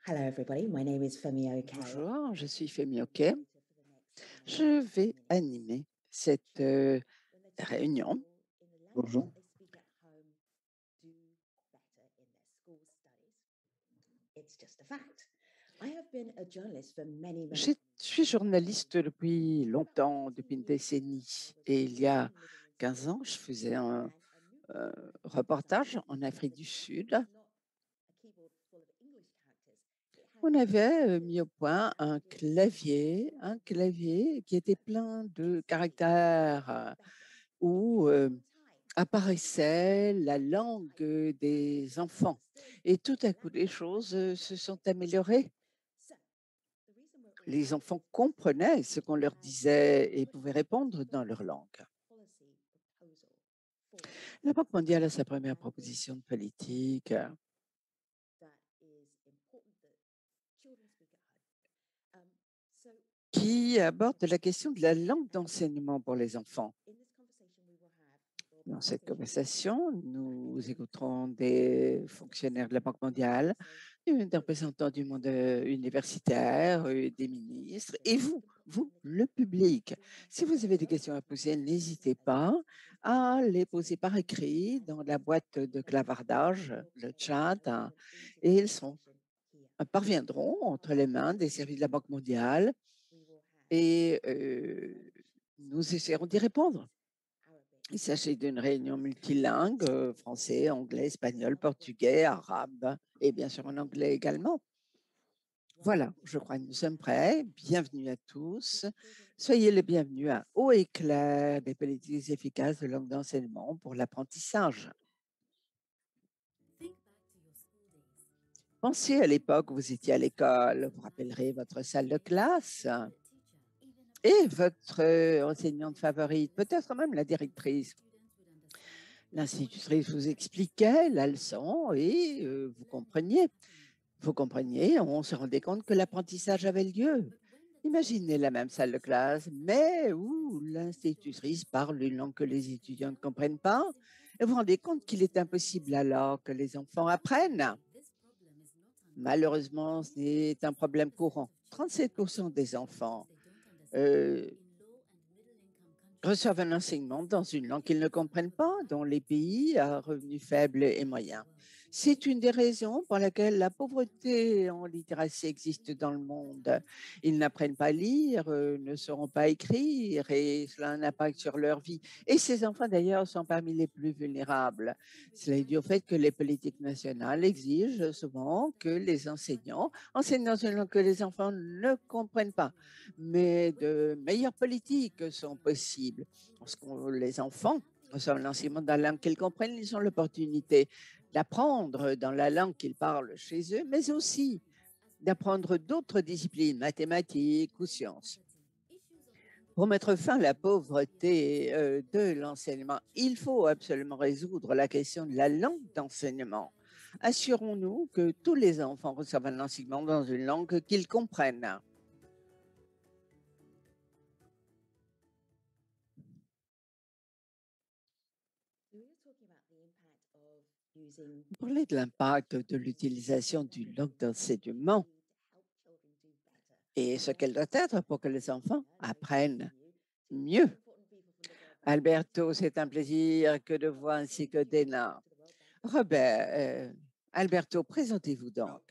Hello, everybody. My name is Femi Oke. Bonjour, je suis Femi Oke. Je vais animer cette réunion. Bonjour. Je suis journaliste depuis longtemps, depuis une décennie. Et il y a 15 ans, je faisais un reportage en Afrique du Sud. On avait mis au point un clavier qui était plein de caractères où apparaissait la langue des enfants. Et tout à coup, les choses se sont améliorées. Les enfants comprenaient ce qu'on leur disait et pouvaient répondre dans leur langue. La Banque mondiale a sa première proposition de politique qui aborde la question de la langue d'enseignement pour les enfants. Dans cette conversation, nous écouterons des fonctionnaires de la Banque mondiale, des représentants du monde universitaire, des ministres, et vous, le public. Si vous avez des questions à poser, n'hésitez pas à les poser par écrit dans la boîte de clavardage, le chat, et ils parviendront entre les mains des services de la Banque mondiale et nous essaierons d'y répondre. Il s'agit d'une réunion multilingue, français, anglais, espagnol, portugais, arabe et bien sûr en anglais également. Voilà, je crois que nous sommes prêts. Bienvenue à tous. Soyez les bienvenus à Haut et clair des politiques efficaces de langue d'enseignement pour l'apprentissage. Pensez à l'époque où vous étiez à l'école, vous rappellerez votre salle de classe et votre enseignante favorite, peut-être même la directrice. L'institutrice vous expliquait la leçon et vous compreniez. Vous compreniez, on se rendait compte que l'apprentissage avait lieu. Imaginez la même salle de classe, mais où l'institutrice parle une langue que les étudiants ne comprennent pas. Et vous vous rendez compte qu'il est impossible alors que les enfants apprennent. Malheureusement, c'est un problème courant. 37% des enfants reçoivent un enseignement dans une langue qu'ils ne comprennent pas dans les pays à revenus faibles et moyens. C'est une des raisons pour laquelle la pauvreté en littératie existe dans le monde. Ils n'apprennent pas à lire, ne sauront pas écrire et cela a un impact sur leur vie. Et ces enfants d'ailleurs sont parmi les plus vulnérables. Cela est dû au fait que les politiques nationales exigent souvent que les enseignants enseignent dans une langue que les enfants ne comprennent pas. Mais de meilleures politiques sont possibles. Lorsque les enfants reçoivent l'enseignement dans la langue qu'ils comprennent, ils ont l'opportunité d'apprendre dans la langue qu'ils parlent chez eux, mais aussi d'apprendre d'autres disciplines, mathématiques ou sciences. Pour mettre fin à la pauvreté de l'enseignement, il faut absolument résoudre la question de la langue d'enseignement. Assurons-nous que tous les enfants reçoivent un enseignement dans une langue qu'ils comprennent. Pour parler de l'impact de l'utilisation d'une langue d'enseignement et ce qu'elle doit être pour que les enfants apprennent mieux. Alberto, c'est un plaisir que de voir ainsi que Dena. Robert, Alberto, présentez-vous donc.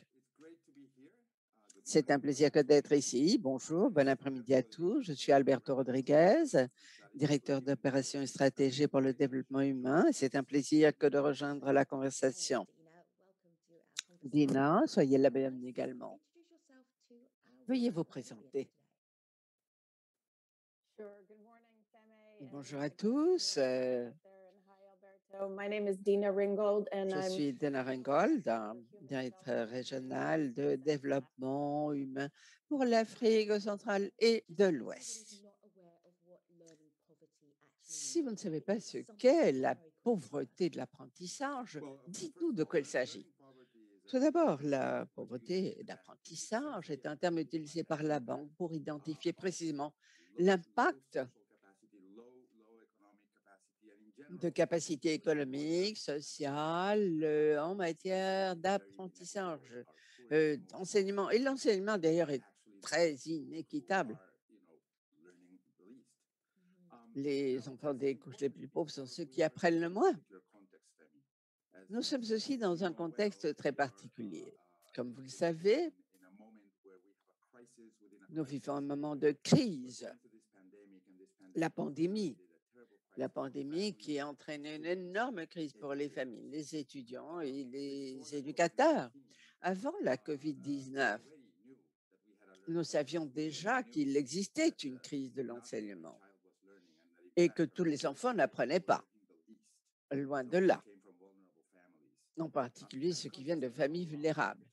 C'est un plaisir que d'être ici. Bonjour, bon après-midi à tous. Je suis Alberto Rodriguez, directeur d'opérations et stratégie pour le développement humain. C'est un plaisir que de rejoindre la conversation. Dina, soyez la bienvenue également. Veuillez vous présenter. Bonjour à tous. Je suis Dina Ringold, directrice régionale de développement humain pour l'Afrique centrale et de l'Ouest. Si vous ne savez pas ce qu'est la pauvreté de l'apprentissage, dites-nous de quoi il s'agit. Tout d'abord, la pauvreté d'apprentissage est un terme utilisé par la banque pour identifier précisément l'impact de capacité économique, sociale, en matière d'apprentissage, d'enseignement. Et l'enseignement, d'ailleurs, est très inéquitable. Les enfants des couches les plus pauvres sont ceux qui apprennent le moins. Nous sommes aussi dans un contexte très particulier. Comme vous le savez, nous vivons un moment de crise, la pandémie. La pandémie qui a entraîné une énorme crise pour les familles, les étudiants et les éducateurs. Avant la COVID-19, nous savions déjà qu'il existait une crise de l'enseignement et que tous les enfants n'apprenaient pas, loin de là, en particulier ceux qui viennent de familles vulnérables.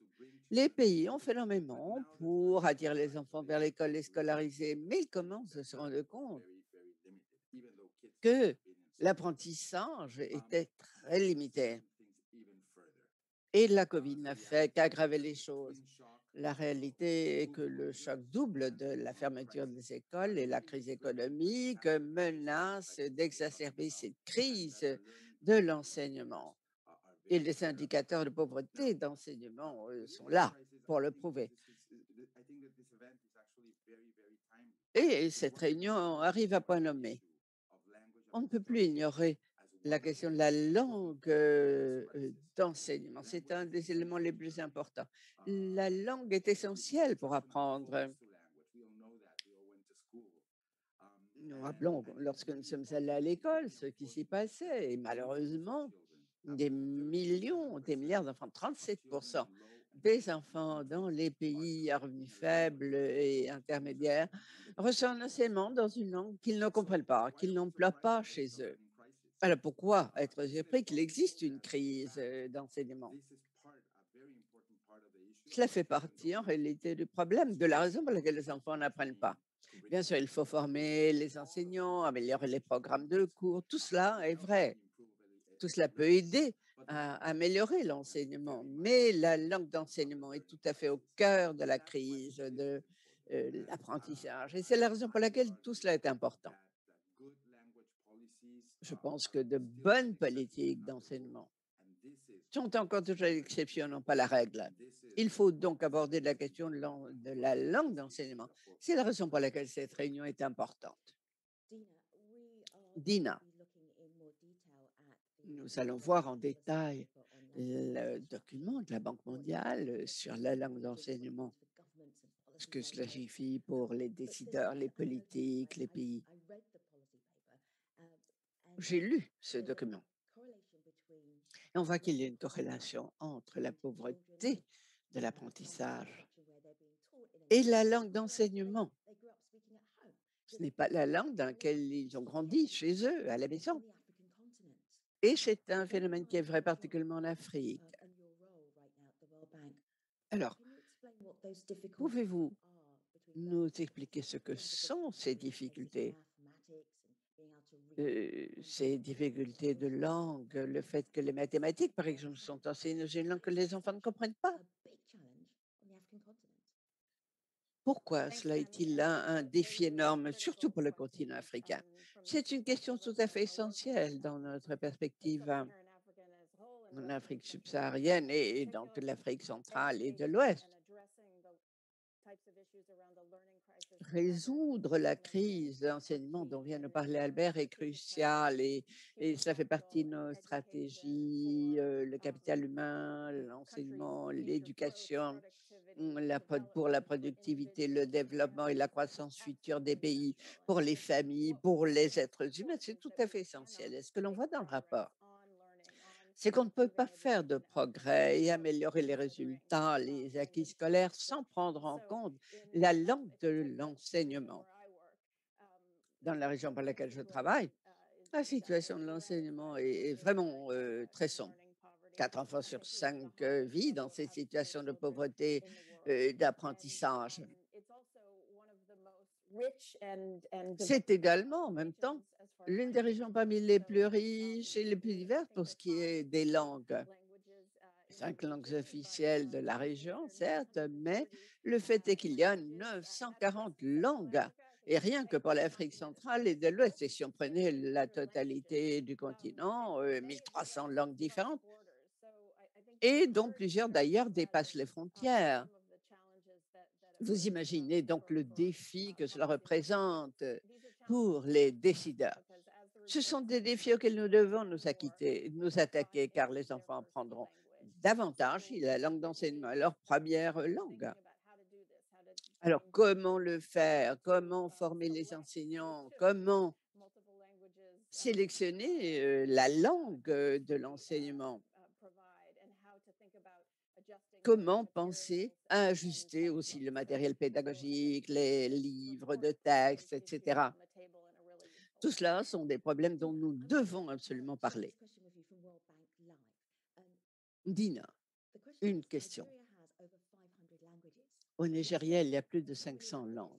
Les pays ont fait énormément pour attirer les enfants vers l'école, les scolariser, mais ils commencent à se rendre compte que l'apprentissage était très limité. Et la Covid n'a fait qu'aggraver les choses. La réalité est que le choc double de la fermeture des écoles et la crise économique menace d'exacerber cette crise de l'enseignement. Et les indicateurs de pauvreté d'enseignement sont là pour le prouver. Et cette réunion arrive à point nommé. On ne peut plus ignorer la question de la langue d'enseignement. C'est un des éléments les plus importants. La langue est essentielle pour apprendre. Nous rappelons, lorsque nous sommes allés à l'école, ce qui s'y passait. Et malheureusement, des milliards d'enfants, 37% des enfants dans les pays à revenus faibles et intermédiaires reçoivent un enseignement dans une langue qu'ils ne comprennent pas, qu'ils n'emploient pas chez eux. Alors pourquoi être surpris qu'il existe une crise d'enseignement? Cela fait partie en réalité du problème, de la raison pour laquelle les enfants n'apprennent pas. Bien sûr, il faut former les enseignants, améliorer les programmes de cours, tout cela est vrai. Tout cela peut aider à améliorer l'enseignement, mais la langue d'enseignement est tout à fait au cœur de la crise de l'apprentissage. Et c'est la raison pour laquelle tout cela est important. Je pense que de bonnes politiques d'enseignement sont encore toujours l'exception, non pas la règle. Il faut donc aborder la question de la langue d'enseignement. C'est la raison pour laquelle cette réunion est importante. Dina, nous allons voir en détail le document de la Banque mondiale sur la langue d'enseignement, ce que cela signifie pour les décideurs, les politiques, les pays. J'ai lu ce document et on voit qu'il y a une corrélation entre la pauvreté de l'apprentissage et la langue d'enseignement. Ce n'est pas la langue dans laquelle ils ont grandi chez eux, à la maison. Et c'est un phénomène qui est vrai particulièrement en Afrique. Alors, pouvez-vous nous expliquer ce que sont ces difficultés de langue, le fait que les mathématiques, par exemple, sont enseignées dans une langue que les enfants ne comprennent pas? Pourquoi cela est-il là un défi énorme, surtout pour le continent africain? C'est une question tout à fait essentielle dans notre perspective en Afrique subsaharienne et dans toute l'Afrique centrale et de l'Ouest. Résoudre la crise d'enseignement dont vient de parler Albert est crucial et cela fait partie de nos stratégies, le capital humain, l'enseignement, l'éducation, pour la productivité, le développement et la croissance future des pays, pour les familles, pour les êtres humains. C'est tout à fait essentiel. Et ce que l'on voit dans le rapport, c'est qu'on ne peut pas faire de progrès et améliorer les résultats, les acquis scolaires sans prendre en compte la langue de l'enseignement. Dans la région par laquelle je travaille, la situation de l'enseignement est vraiment très sombre. 4 enfants sur 5 vivent dans ces situations de pauvreté, d'apprentissage. C'est également, en même temps, l'une des régions parmi les plus riches et les plus diverses pour ce qui est des langues. 5 langues officielles de la région, certes, mais le fait est qu'il y a 940 langues Et rien que pour l'Afrique centrale et de l'Ouest, et si on prenait la totalité du continent, 1300 langues différentes, et dont plusieurs d'ailleurs dépassent les frontières. Vous imaginez donc le défi que cela représente pour les décideurs. Ce sont des défis auxquels nous devons nous attaquer, car les enfants apprendront davantage si la langue d'enseignement est leur première langue. Alors, comment le faire? Comment former les enseignants? Comment sélectionner la langue de l'enseignement? Comment penser à ajuster aussi le matériel pédagogique, les livres de texte, etc. Tout cela sont des problèmes dont nous devons absolument parler. Dina, une question. Au Nigeria, il y a plus de 500 langues.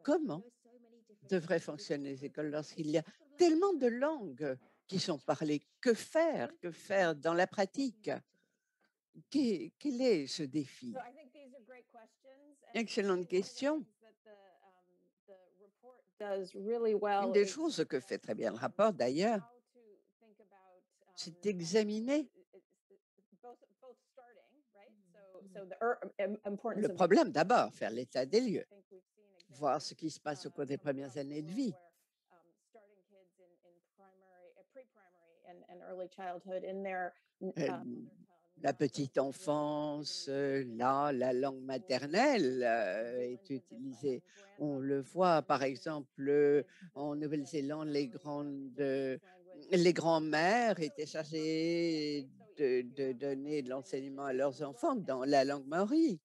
Comment devraient fonctionner les écoles lorsqu'il y a tellement de langues qui sont parlées? Que faire? Que faire dans la pratique? Quel est ce défi? Excellente question. Une des choses que fait très bien le rapport, d'ailleurs, c'est d'examiner le problème d'abord, faire l'état des lieux, voir ce qui se passe au cours des premières années de vie. Euh, la petite enfance, là, la langue maternelle est utilisée. On le voit, par exemple, en Nouvelle-Zélande, les grands-mères étaient chargées de donner de l'enseignement à leurs enfants dans la langue maori.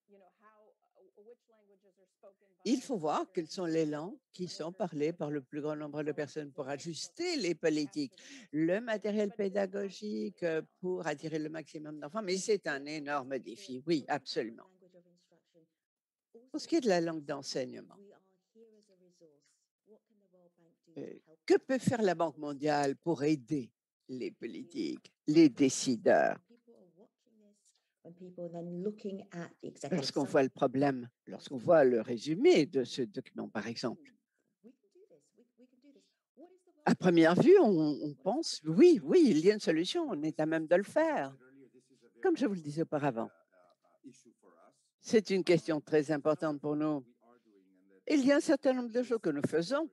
Il faut voir quelles sont les langues qui sont parlées par le plus grand nombre de personnes pour ajuster les politiques, le matériel pédagogique pour attirer le maximum d'enfants, mais c'est un énorme défi, oui, absolument. Pour ce qui est de la langue d'enseignement, que peut faire la Banque mondiale pour aider les politiques, les décideurs? Lorsqu'on voit le problème, lorsqu'on voit le résumé de ce document, par exemple, à première vue, on pense, oui, oui, il y a une solution, on est à même de le faire. Comme je vous le disais auparavant, c'est une question très importante pour nous. Il y a un certain nombre de choses que nous faisons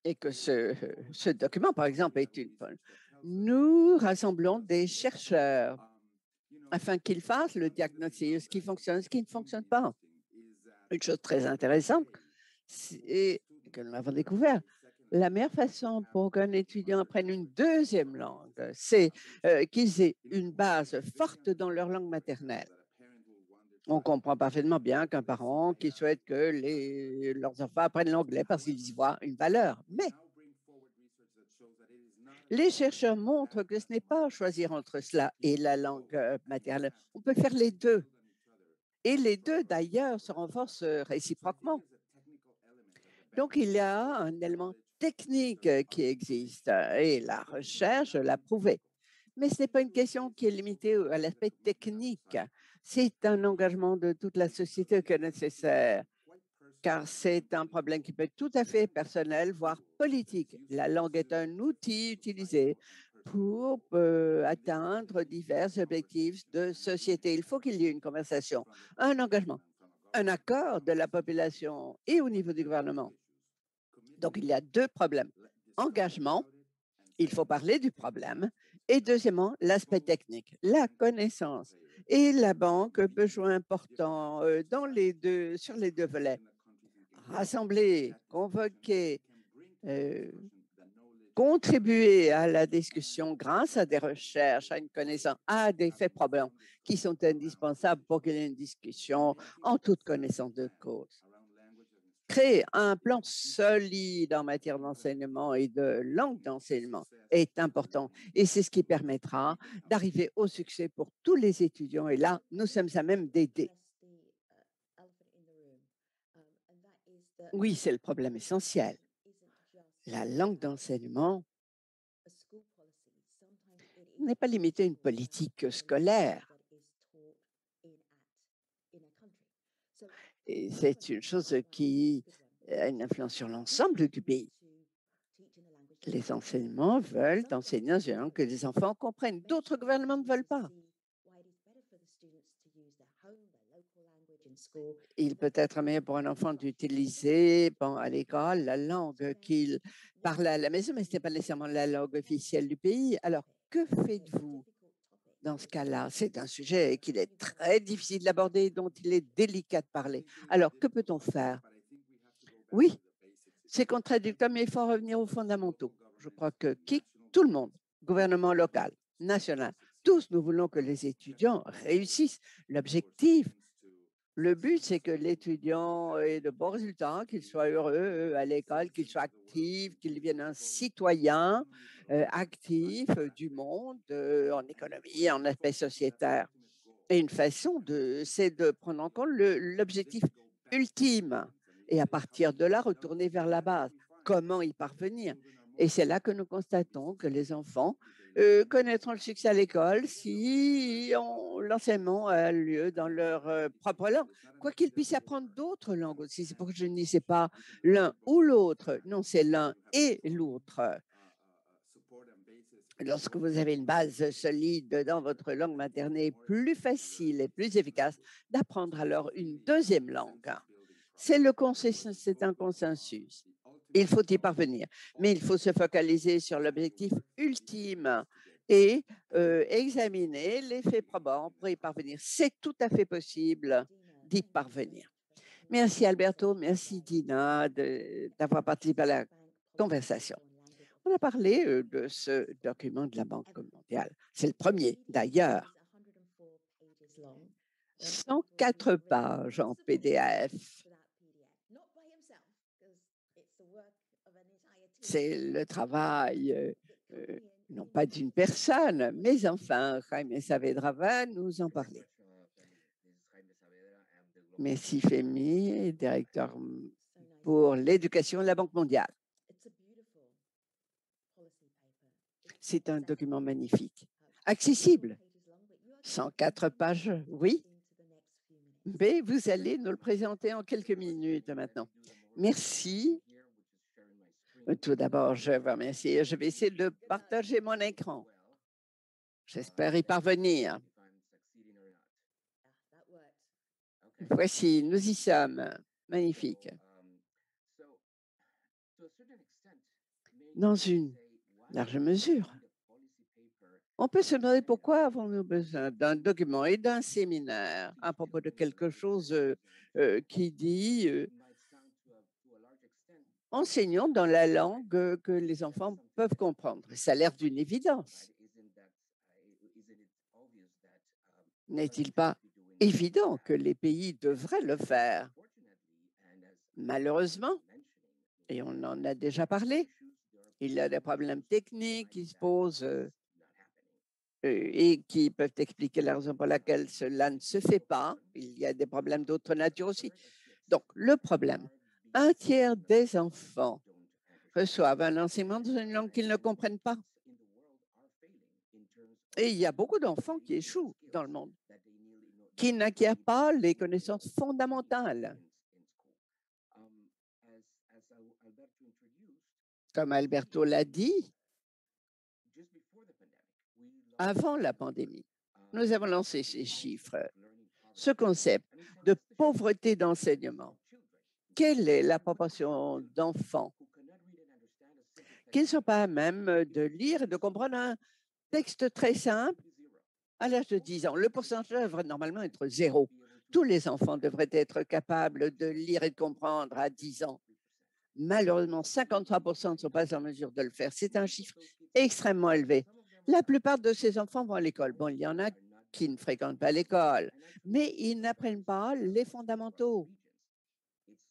et que ce document, par exemple, est une. Nous rassemblons des chercheurs afin qu'ils fassent le diagnostic, ce qui fonctionne, ce qui ne fonctionne pas. Une chose très intéressante, et que nous avons découvert, la meilleure façon pour qu'un étudiant apprenne une deuxième langue, c'est qu'ils aient une base forte dans leur langue maternelle. On comprend parfaitement bien qu'un parent qui souhaite que leurs enfants apprennent l'anglais parce qu'ils y voient une valeur. Mais les chercheurs montrent que ce n'est pas choisir entre cela et la langue maternelle. On peut faire les deux. Et les deux, d'ailleurs, se renforcent réciproquement. Donc, il y a un élément technique qui existe et la recherche l'a prouvé. Mais ce n'est pas une question qui est limitée à l'aspect technique. C'est un engagement de toute la société qui est nécessaire, car c'est un problème qui peut être tout à fait personnel, voire politique. La langue est un outil utilisé pour atteindre divers objectifs de société. Il faut qu'il y ait une conversation, un engagement, un accord de la population et au niveau du gouvernement. Donc, il y a deux problèmes. Engagement, il faut parler du problème. Et deuxièmement, l'aspect technique, la connaissance. Et la banque peut jouer important sur les deux volets. Rassembler, convoquer, contribuer à la discussion grâce à des recherches, à une connaissance, à des faits probants qui sont indispensables pour qu'il y ait une discussion en toute connaissance de cause. Créer un plan solide en matière d'enseignement et de langue d'enseignement est important et c'est ce qui permettra d'arriver au succès pour tous les étudiants. Et là, nous sommes à même d'aider. Oui, c'est le problème essentiel. La langue d'enseignement n'est pas limitée à une politique scolaire. Et c'est une chose qui a une influence sur l'ensemble du pays. Les enseignements veulent enseigner dans une langue que les enfants comprennent. D'autres gouvernements ne veulent pas. Il peut être meilleur pour un enfant d'utiliser à l'école la langue qu'il parle à la maison, mais ce n'est pas nécessairement la langue officielle du pays. Alors, que faites-vous dans ce cas-là? C'est un sujet qu'il est très difficile d'aborder, dont il est délicat de parler. Alors, que peut-on faire? Oui, c'est contradictoire, mais il faut revenir aux fondamentaux. Je crois que tout le monde, gouvernement local, national, tous nous voulons que les étudiants réussissent. L'objectif, le but, c'est que l'étudiant ait de bons résultats, qu'il soit heureux à l'école, qu'il soit actif, qu'il devienne un citoyen actif du monde en économie, en aspect sociétaire. Et une façon c'est de prendre en compte l'objectif ultime et à partir de là, retourner vers la base. Comment y parvenir? Et c'est là que nous constatons que les enfants connaîtront le succès à l'école si l'enseignement a lieu dans leur propre langue. Quoi qu'ils puissent apprendre d'autres langues aussi. C'est pour que je ne disais pas l'un ou l'autre. Non, c'est l'un et l'autre. Lorsque vous avez une base solide dans votre langue maternelle, plus facile et plus efficace d'apprendre alors une deuxième langue. C'est un consensus. Il faut y parvenir, mais il faut se focaliser sur l'objectif ultime et examiner les faits probants pour y parvenir. C'est tout à fait possible d'y parvenir. Merci Alberto, merci Dina d'avoir participé à la conversation. On a parlé de ce document de la Banque mondiale. C'est le premier, d'ailleurs. 104 pages en PDF. C'est le travail, non pas d'une personne, mais enfin, Jaime Saavedra va nous en parler. Merci Femi, directeur pour l'éducation de la Banque mondiale. C'est un document magnifique, accessible, 104 pages, oui, mais vous allez nous le présenter en quelques minutes maintenant. Merci. Tout d'abord, je vous remercie. Je vais essayer de partager mon écran. J'espère y parvenir. Voici, nous y sommes. Magnifique. Dans une large mesure, on peut se demander pourquoi avons-nous besoin d'un document et d'un séminaire à propos de quelque chose qui dit enseignons dans la langue que les enfants peuvent comprendre. Ça a l'air d'une évidence. N'est-il pas évident que les pays devraient le faire? Malheureusement, et on en a déjà parlé, il y a des problèmes techniques qui se posent et qui peuvent expliquer la raison pour laquelle cela ne se fait pas. Il y a des problèmes d'autre nature aussi. Donc, le problème, un tiers des enfants reçoivent un enseignement dans une langue qu'ils ne comprennent pas. Et il y a beaucoup d'enfants qui échouent dans le monde, qui n'acquièrent pas les connaissances fondamentales. Comme Alberto l'a dit, avant la pandémie, nous avons lancé ces chiffres, ce concept de pauvreté d'enseignement. Quelle est la proportion d'enfants qui ne sont pas à même de lire et de comprendre un texte très simple à l'âge de 10 ans? Le pourcentage devrait normalement être 0. Tous les enfants devraient être capables de lire et de comprendre à 10 ans. Malheureusement, 53% ne sont pas en mesure de le faire. C'est un chiffre extrêmement élevé. La plupart de ces enfants vont à l'école. Bon, il y en a qui ne fréquentent pas l'école, mais ils n'apprennent pas les fondamentaux.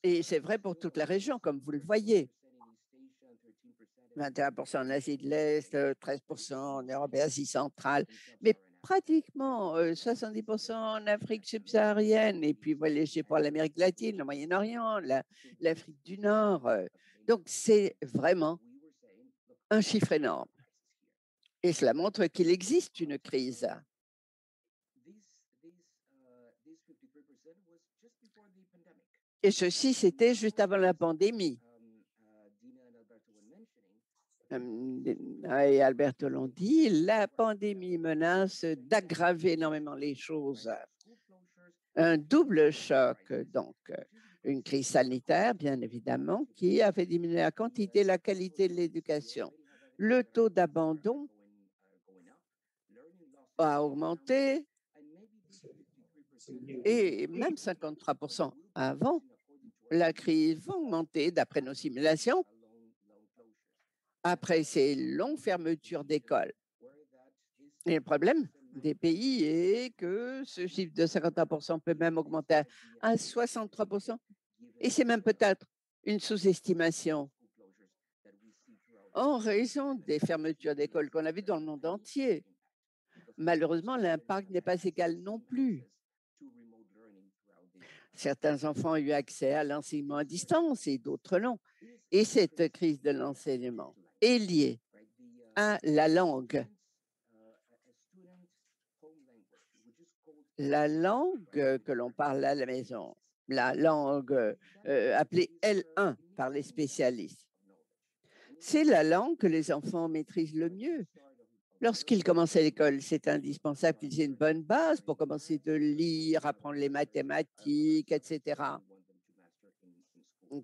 Et c'est vrai pour toute la région, comme vous le voyez. 21% en Asie de l'Est, 13% en Europe et Asie centrale, mais pratiquement 70% en Afrique subsaharienne, et puis voilà, je sais pas, l'Amérique latine, le Moyen-Orient, l'Afrique du Nord. Donc, c'est vraiment un chiffre énorme. Et cela montre qu'il existe une crise. Et ceci, c'était juste avant la pandémie. Et Alberto l'ont dit, la pandémie menace d'aggraver énormément les choses. Un double choc, donc une crise sanitaire, bien évidemment, qui a fait diminuer la quantité et la qualité de l'éducation. Le taux d'abandon a augmenté et même 53% avant la crise va augmenter d'après nos simulations après ces longues fermetures d'écoles. Et le problème des pays est que ce chiffre de 51% peut même augmenter à 63%. Et c'est même peut-être une sous-estimation en raison des fermetures d'écoles qu'on a vues dans le monde entier. Malheureusement, l'impact n'est pas égal non plus. Certains enfants ont eu accès à l'enseignement à distance et d'autres non. Et cette crise de l'enseignement est liée à la langue. La langue que l'on parle à la maison, la langue appelée L1 par les spécialistes. C'est la langue que les enfants maîtrisent le mieux. Lorsqu'ils commencent à l'école, c'est indispensable qu'ils aient une bonne base pour commencer de lire, apprendre les mathématiques, etc.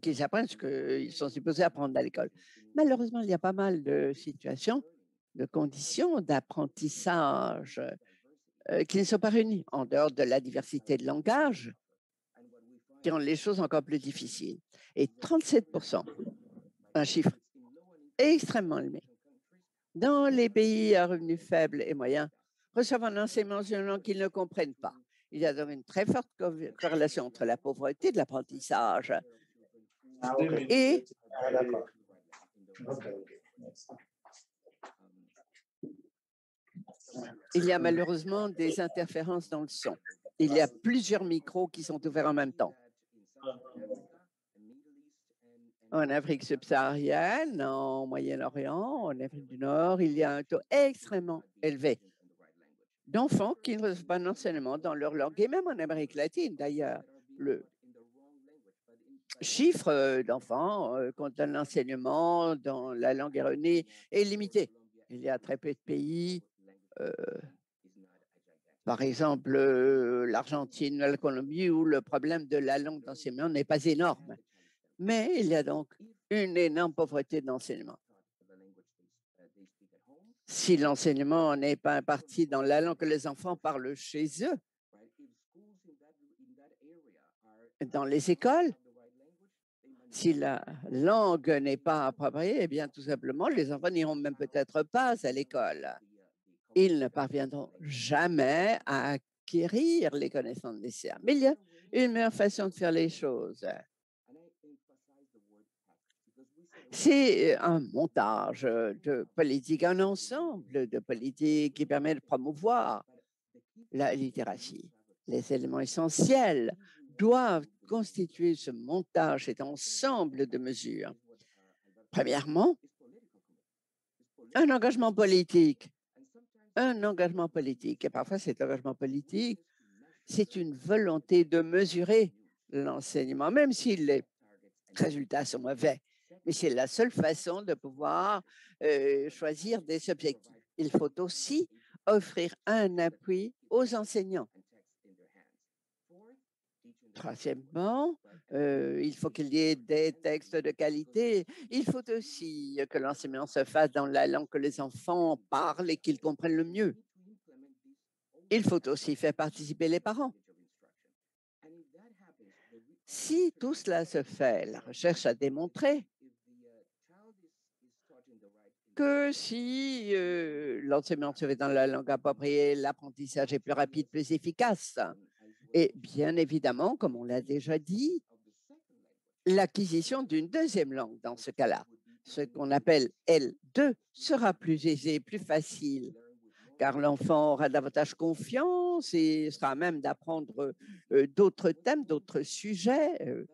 Qu'ils apprennent ce qu'ils sont supposés apprendre à l'école. Malheureusement, il y a pas mal de situations, de conditions d'apprentissage qui ne sont pas réunies en dehors de la diversité de langage, qui rendent les choses encore plus difficiles. Et 37%, un chiffre extrêmement élevé, dans les pays à revenus faibles et moyens, reçoivent un enseignement sur une langue qu'ils ne comprennent pas. Il y a donc une très forte corrélation entre la pauvreté de l'apprentissage et d'accord. Ok. il y a malheureusement des interférences dans le son. Il y a plusieurs micros qui sont ouverts en même temps. En Afrique subsaharienne, en Moyen-Orient, en Afrique du Nord, il y a un taux extrêmement élevé d'enfants qui ne reçoivent pas d'enseignement dans leur langue, et même en Amérique latine d'ailleurs. Le chiffre d'enfants qu'on donne l'enseignement dans la langue erronée est limité. Il y a très peu de pays, par exemple l'Argentine, la Colombie, où le problème de la langue d'enseignement n'est pas énorme. Mais il y a donc une énorme pauvreté d'enseignement. Si l'enseignement n'est pas imparti dans la langue que les enfants parlent chez eux, dans les écoles, si la langue n'est pas appropriée, eh bien, tout simplement, les enfants n'iront même peut-être pas à l'école. Ils ne parviendront jamais à acquérir les connaissances nécessaires. Mais il y a une meilleure façon de faire les choses. C'est un montage de politique, un ensemble de politiques qui permet de promouvoir la littératie. Les éléments essentiels doivent constituer ce montage, cet ensemble de mesures. Premièrement, un engagement politique. Un engagement politique. Et parfois, cet engagement politique, c'est une volonté de mesurer l'enseignement, même si les résultats sont mauvais. Mais c'est la seule façon de pouvoir choisir des objectifs. Il faut aussi offrir un appui aux enseignants. Troisièmement, il faut qu'il y ait des textes de qualité. Il faut aussi que l'enseignement se fasse dans la langue que les enfants parlent et qu'ils comprennent le mieux. Il faut aussi faire participer les parents. Si tout cela se fait, la recherche a démontré que si l'enseignement se fait dans la langue appropriée, l'apprentissage est plus rapide, plus efficace. Et bien évidemment, comme on l'a déjà dit, l'acquisition d'une deuxième langue dans ce cas-là, ce qu'on appelle L2, sera plus aisée, plus facile, car l'enfant aura davantage confiance et sera à même d'apprendre d'autres thèmes, d'autres sujets.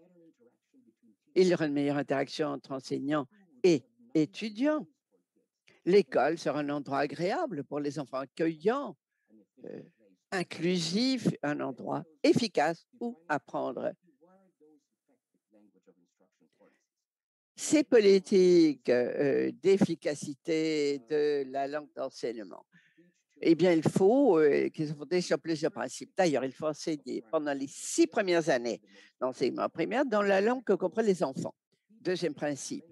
Il y aura une meilleure interaction entre enseignants et étudiants. L'école sera un endroit agréable pour les enfants, accueillant, inclusif, un endroit efficace où apprendre. Ces politiques d'efficacité de la langue d'enseignement, eh bien, il faut qu'ils soient fondés sur plusieurs principes. D'ailleurs, il faut enseigner pendant les 6 premières années d'enseignement primaire dans la langue que comprennent les enfants. Deuxième principe,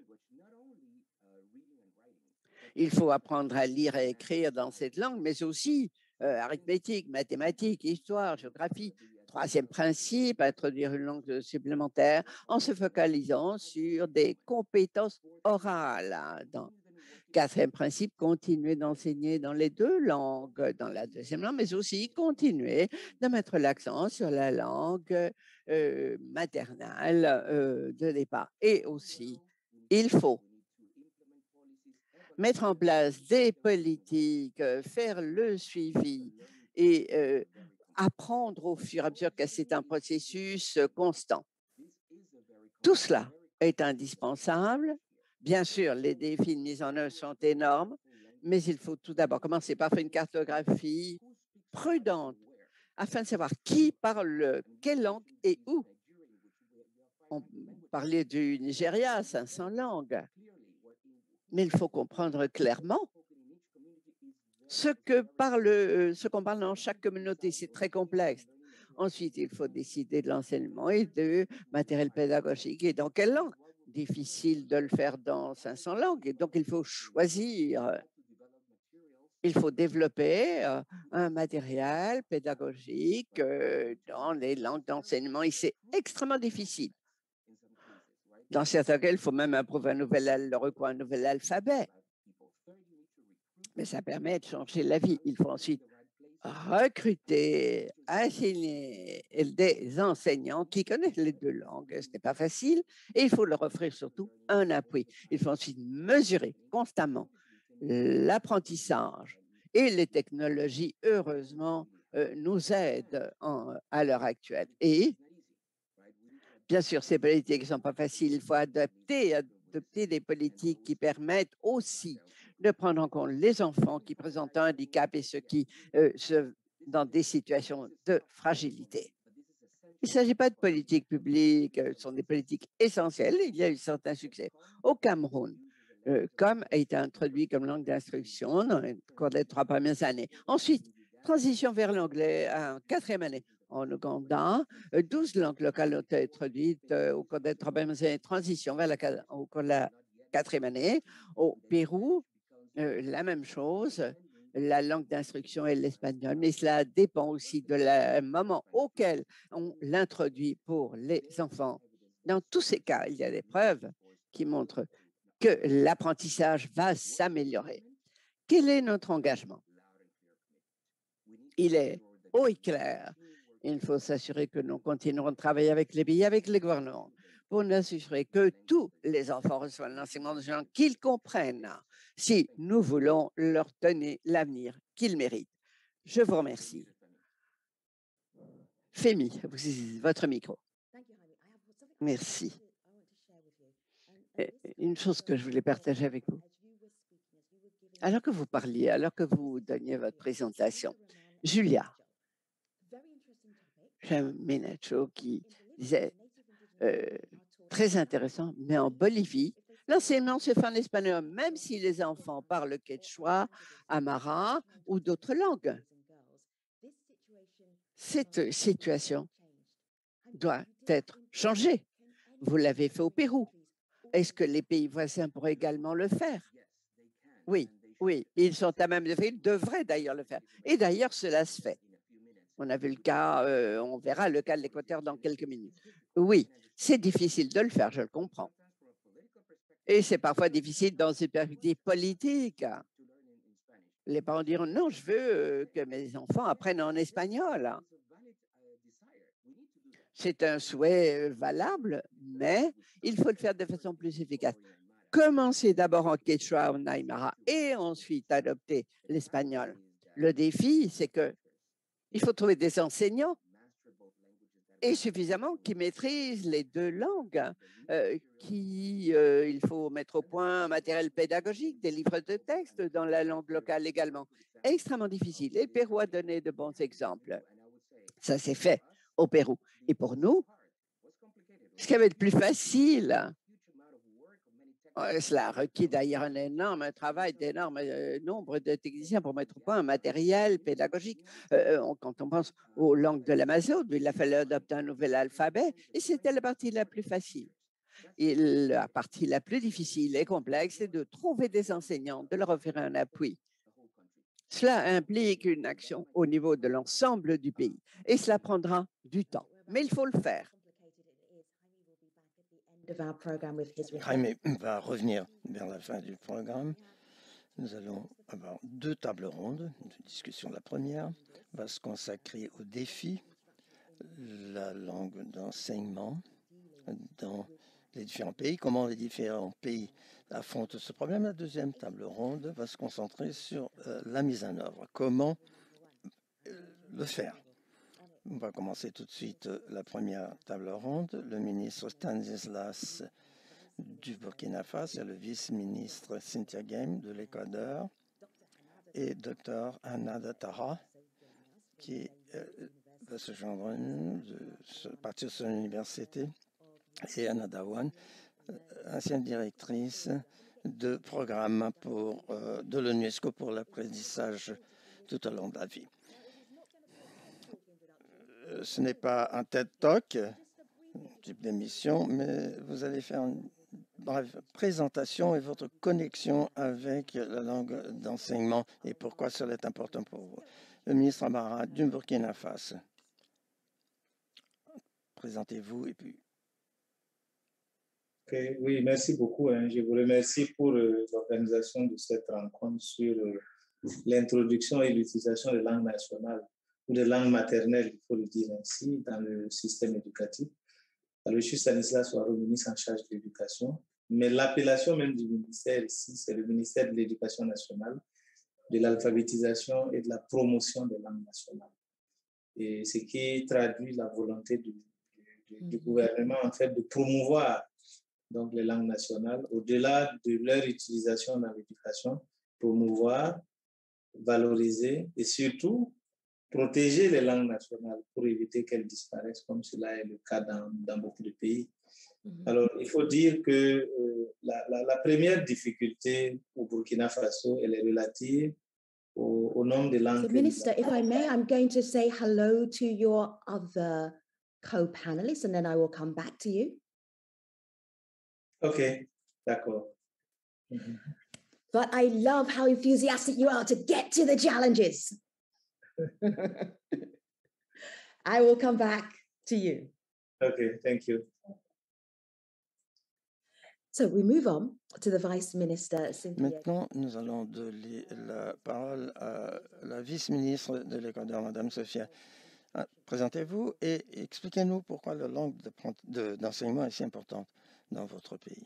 il faut apprendre à lire et écrire dans cette langue, mais aussi arithmétique, mathématiques, histoire, géographie. Troisième principe, introduire une langue supplémentaire en se focalisant sur des compétences orales. Quatrième principe, continuer d'enseigner dans les 2 langues, dans la deuxième langue, mais aussi continuer de mettre l'accent sur la langue maternelle de départ. Et aussi, il faut mettre en place des politiques, faire le suivi et apprendre au fur et à mesure que c'est un processus constant. Tout cela est indispensable. Bien sûr, les défis de mise en œuvre sont énormes, mais il faut tout d'abord commencer par faire une cartographie prudente afin de savoir qui parle quelle langue et où. On parlait du Nigeria, 500 langues, mais il faut comprendre clairement ce qu'on parle dans chaque communauté. C'est très complexe. Ensuite, il faut décider de l'enseignement et de matériel pédagogique et dans quelle langue. Difficile de le faire dans 500 langues, et donc il faut choisir. Il faut développer un matériel pédagogique dans les langues d'enseignement et c'est extrêmement difficile. Dans certains cas, il faut même approuver le recours à un nouvel alphabet. Mais ça permet de changer la vie. Il faut ensuite recruter, assigner des enseignants qui connaissent les 2 langues. Ce n'est pas facile et il faut leur offrir surtout un appui. Il faut ensuite mesurer constamment l'apprentissage et les technologies, heureusement, nous aident à l'heure actuelle. Et bien sûr, ces politiques ne sont pas faciles. Il faut adopter des politiques qui permettent aussi de prendre en compte les enfants qui présentent un handicap et ceux qui sont dans des situations de fragilité. Il ne s'agit pas de politiques publiques, ce sont des politiques essentielles. Il y a eu certains succès. Au Cameroun, comme a été introduit comme langue d'instruction dans le cours des 3 premières années. Ensuite, transition vers l'anglais en 4e année. En Ouganda, 12 langues locales ont été introduites au cours des 3 premières années. Transition au cours de la 4e année. Au Pérou, la même chose, la langue d'instruction est l'espagnol, mais cela dépend aussi de moment auquel on l'introduit pour les enfants. Dans tous ces cas, il y a des preuves qui montrent que l'apprentissage va s'améliorer. Quel est notre engagement? Il est haut et clair. Il faut s'assurer que nous continuerons de travailler avec les pays, avec les gouvernements, pour nous assurer que tous les enfants reçoivent l'enseignement de genre qu'ils comprennent si nous voulons leur donner l'avenir qu'ils méritent. Je vous remercie. Femi, votre micro. Merci. Une chose que je voulais partager avec vous. Alors que vous parliez, alors que vous donniez votre présentation, Julia Menacho qui disait très intéressant, mais en Bolivie, l'enseignement se fait en espagnol, même si les enfants parlent quechua, amara ou d'autres langues. Cette situation doit être changée. Vous l'avez fait au Pérou. Est-ce que les pays voisins pourraient également le faire? Oui, oui, ils sont à même de faire, ils devraient d'ailleurs le faire. Et d'ailleurs, cela se fait. On a vu le cas, on verra le cas de l'Équateur dans quelques minutes. Oui, c'est difficile de le faire, je le comprends. Et c'est parfois difficile dans une perspective politique. Les parents diront non, je veux que mes enfants apprennent en espagnol. C'est un souhait valable, mais il faut le faire de façon plus efficace. Commencez d'abord en quechua ou en aymara et ensuite adopter l'espagnol. Le défi, c'est que il faut trouver des enseignants et suffisamment qui maîtrisent les 2 langues, il faut mettre au point un matériel pédagogique, des livres de texte dans la langue locale également. Extrêmement difficile. Et le Pérou a donné de bons exemples. Ça s'est fait au Pérou. Et pour nous, ce qui avait de plus facile, Cela requiert d'ailleurs un énorme travail d'énorme nombre de techniciens pour mettre au point un matériel pédagogique. Quand on pense aux langues de l'Amazone, il a fallu adopter un nouvel alphabet et c'était la partie la plus facile. Et la partie la plus difficile et complexe, c'est de trouver des enseignants, de leur offrir un appui. Cela implique une action au niveau de l'ensemble du pays et cela prendra du temps, mais il faut le faire. Jaime va revenir vers la fin du programme. Nous allons avoir 2 tables rondes de discussion. La première va se consacrer au défi, la langue d'enseignement dans les différents pays, comment les différents pays affrontent ce problème. La deuxième table ronde va se concentrer sur la mise en œuvre, comment le faire. On va commencer tout de suite la première table ronde. Le ministre Stanislas du Burkina Faso, le vice-ministre Cynthia Game de l'Équateur et Dr Anada Taha qui va se joindre à nous, partir de son université, et Anada Wan, ancienne directrice de programme de l'UNESCO pour l'apprentissage tout au long de la vie. Ce n'est pas un TED Talk, type d'émission, mais vous allez faire une brève présentation et votre connexion avec la langue d'enseignement et pourquoi cela est important pour vous. Le ministre Amara du Burkina Faso. Présentez-vous et puis... Okay, oui, merci beaucoup. Je vous remercie pour l'organisation de cette rencontre sur l'introduction et l'utilisation des langues nationales ou des langues maternelles, il faut le dire ainsi, dans le système éducatif. Alors, je suis Stanislas Ouareau, ministre en charge de l'éducation, mais l'appellation même du ministère ici, c'est le ministère de l'Éducation nationale, de l'alphabétisation et de la promotion des langues nationales. Et ce qui traduit la volonté du gouvernement, en fait, de promouvoir donc les langues nationales, au-delà de leur utilisation dans l'éducation, promouvoir, valoriser et surtout protéger les langues nationales pour éviter qu'elles disparaissent, comme cela est le cas dans beaucoup de pays. Alors, il faut dire que la première difficulté au Burkina Faso, elle est relative au nombre de langues. So, Minister, if I may, I'm going to say hello to your other co-panelists and then I will come back to you. OK, d'accord. But I love how enthusiastic you are to get to the challenges. I will come back to you. OK, thank you. So we move on to the Vice Minister, Cynthia. Maintenant, nous allons donner la parole à la vice-ministre de l'Équateur, Madame Sophia. Présentez-vous et expliquez-nous pourquoi la langue d'enseignement est si importante dans votre pays.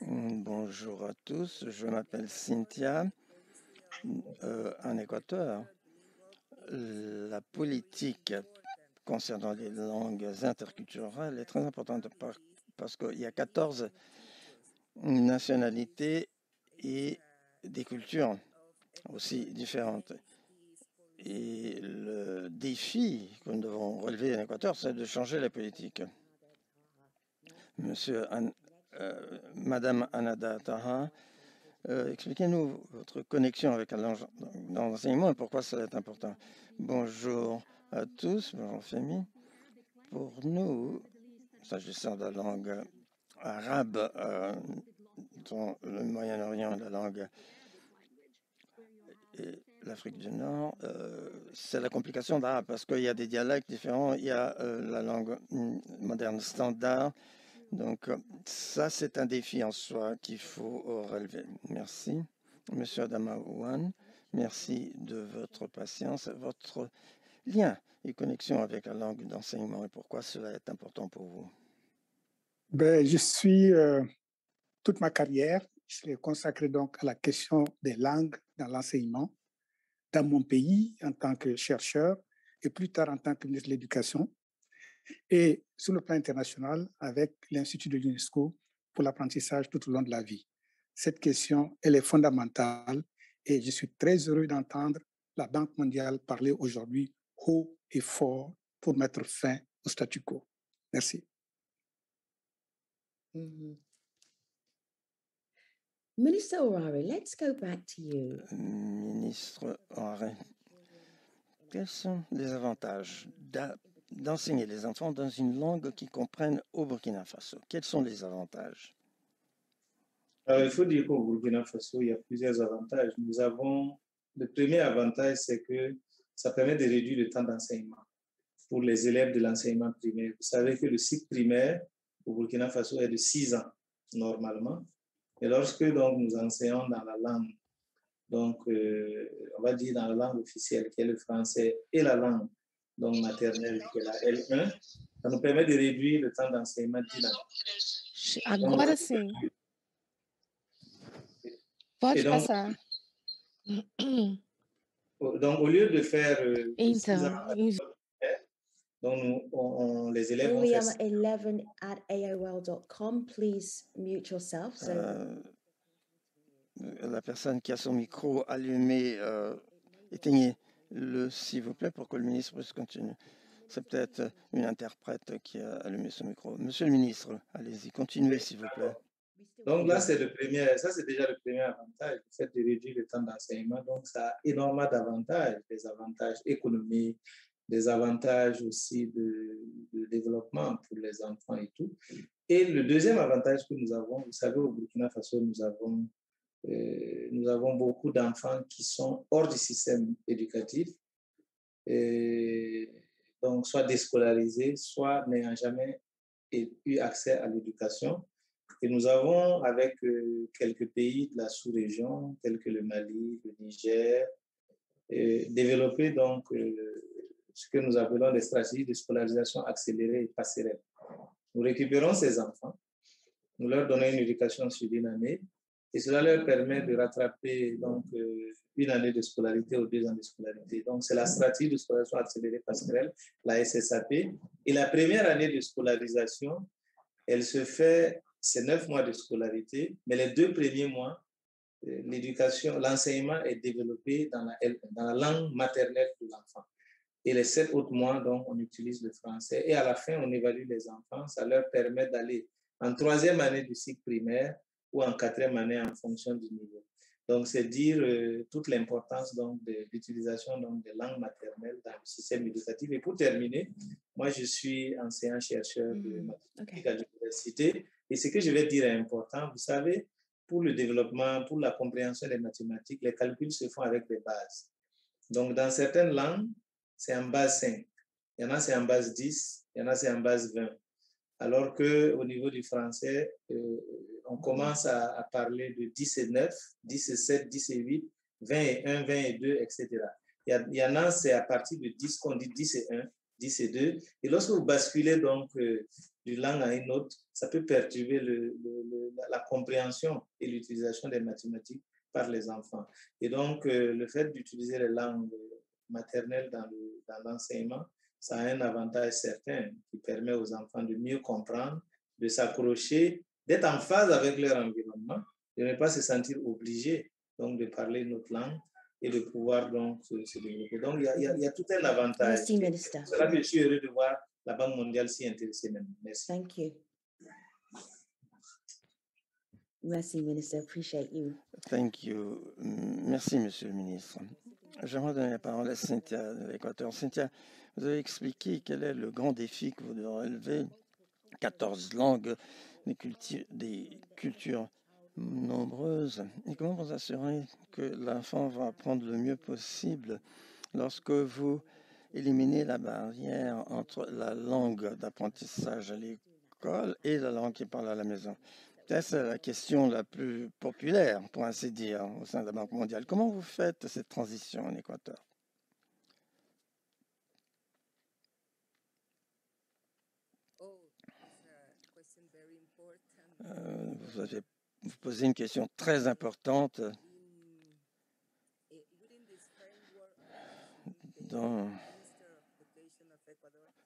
Bonjour à tous, je m'appelle Cynthia. En Équateur, la politique concernant les langues interculturelles est très importante parce qu'il y a 14 nationalités et des cultures aussi différentes. Et le défi que nous devons relever en Équateur, c'est de changer la politique. Madame Anada Taha, expliquez-nous votre connexion avec la langue d'enseignement et pourquoi cela est important. Bonjour à tous, bonjour famille. Pour nous, s'agissant de la langue arabe dans le Moyen-Orient, la langue et l'Afrique du Nord, c'est la complication d'arabe parce qu'il y a des dialectes différents, il y a la langue moderne standard. Donc, ça, c'est un défi en soi qu'il faut relever. Merci. Monsieur Adama Ouane, merci de votre patience, votre lien et connexion avec la langue d'enseignement et pourquoi cela est important pour vous. Je suis, toute ma carrière, je l'ai consacrée donc à la question des langues dans l'enseignement, dans mon pays en tant que chercheur et plus tard en tant que ministre de l'Éducation. Et sur le plan international avec l'Institut de l'UNESCO pour l'apprentissage tout au long de la vie. Cette question, elle est fondamentale et je suis très heureux d'entendre la Banque mondiale parler aujourd'hui haut et fort pour mettre fin au statu quo. Merci. Minister Orare, let's go back to you. Ministre Orare, quels sont les avantages d'enseigner les enfants dans une langue qu'ils comprennent au Burkina Faso? Quels sont les avantages? Alors, il faut dire qu'au Burkina Faso, il y a plusieurs avantages. Le premier avantage, c'est que ça permet de réduire le temps d'enseignement pour les élèves de l'enseignement primaire. Vous savez que le cycle primaire au Burkina Faso est de 6 ans, normalement. Et lorsque donc, nous enseignons dans la langue, donc on va dire dans la langue officielle, qui est le français, et la langue donc, maternelle, qui est la L1, ça nous permet de réduire le temps d'enseignement dynamique. Agora sim. Pode passar. Donc, au lieu de faire donc les élèves vont faire... William11@aol.com, please mute yourself. La personne qui a son micro allumé, éteignez-le, s'il vous plaît, pour que le ministre puisse continuer. C'est peut-être une interprète qui a allumé son micro. Monsieur le ministre, allez-y, continuez, s'il vous plaît. Donc là, c'est déjà le premier avantage, le fait de réduire le temps d'enseignement. Donc, ça a énormément d'avantages, des avantages économiques, des avantages aussi de développement pour les enfants et tout. Et le deuxième avantage que nous avons, vous savez, au Burkina Faso, nous avons beaucoup d'enfants qui sont hors du système éducatif, donc soit déscolarisés, soit n'ayant jamais eu accès à l'éducation. Et nous avons, avec quelques pays de la sous-région, tels que le Mali, le Niger, développé donc ce que nous appelons des stratégies de scolarisation accélérée et passerelle. Nous récupérons ces enfants, nous leur donnons une éducation sur une année, et cela leur permet de rattraper donc, une année de scolarité ou 2 ans de scolarité. Donc, c'est la stratégie de scolarisation accélérée passerelle, la SSAP. Et la première année de scolarisation, elle se fait, c'est 9 mois de scolarité, mais les 2 premiers mois, l'enseignement est développé dans la langue maternelle de l'enfant. Et les 7 autres mois, donc, on utilise le français. Et à la fin, on évalue les enfants. Ça leur permet d'aller en 3e année du cycle primaire ou en 4e année en fonction du niveau. Donc, c'est dire toute l'importance de l'utilisation des langues maternelles dans le système éducatif. Et pour terminer, moi, je suis enseignant-chercheur de mathématiques à l'université. Et ce que je vais dire est important. Vous savez, pour le développement, pour la compréhension des mathématiques, les calculs se font avec des bases. Donc, dans certaines langues, c'est en base 5. Il y en a, c'est en base 10. Il y en a, c'est en base 20. Alors qu'au niveau du français, on commence à parler de 10 et 9, 10 et 7, 10 et 8, 20 et 1, 20 et 2, etc. Il y en a, c'est à partir de 10 qu'on dit 10 et 1, 10 et 2. Et lorsque vous basculez donc d'une langue à une autre, ça peut perturber la compréhension et l'utilisation des mathématiques par les enfants. Et donc, le fait d'utiliser les langues maternelles dans l'enseignement, ça a un avantage certain qui permet aux enfants de mieux comprendre, de s'accrocher, d'être en phase avec leur environnement, de ne pas se sentir obligé donc de parler notre langue et de pouvoir donc se développer. Donc, il y a tout un avantage. Merci, ministre. C'est là que je suis heureux de voir la Banque mondiale s'y intéresser maintenant. Merci. Thank you. Merci, ministre. Appreciate you. Thank you. Merci, monsieur le ministre. J'aimerais donner la parole à Cynthia de l'Équateur. Cynthia, vous avez expliqué quel est le grand défi que vous devez relever. 14 langues, des cultures nombreuses. Et comment vous assurer que l'enfant va apprendre le mieux possible lorsque vous éliminez la barrière entre la langue d'apprentissage à l'école et la langue qui parle à la maison? C'est la question la plus populaire, pour ainsi dire, au sein de la Banque mondiale. Comment vous faites cette transition en Équateur? Vous posez une question très importante. Dans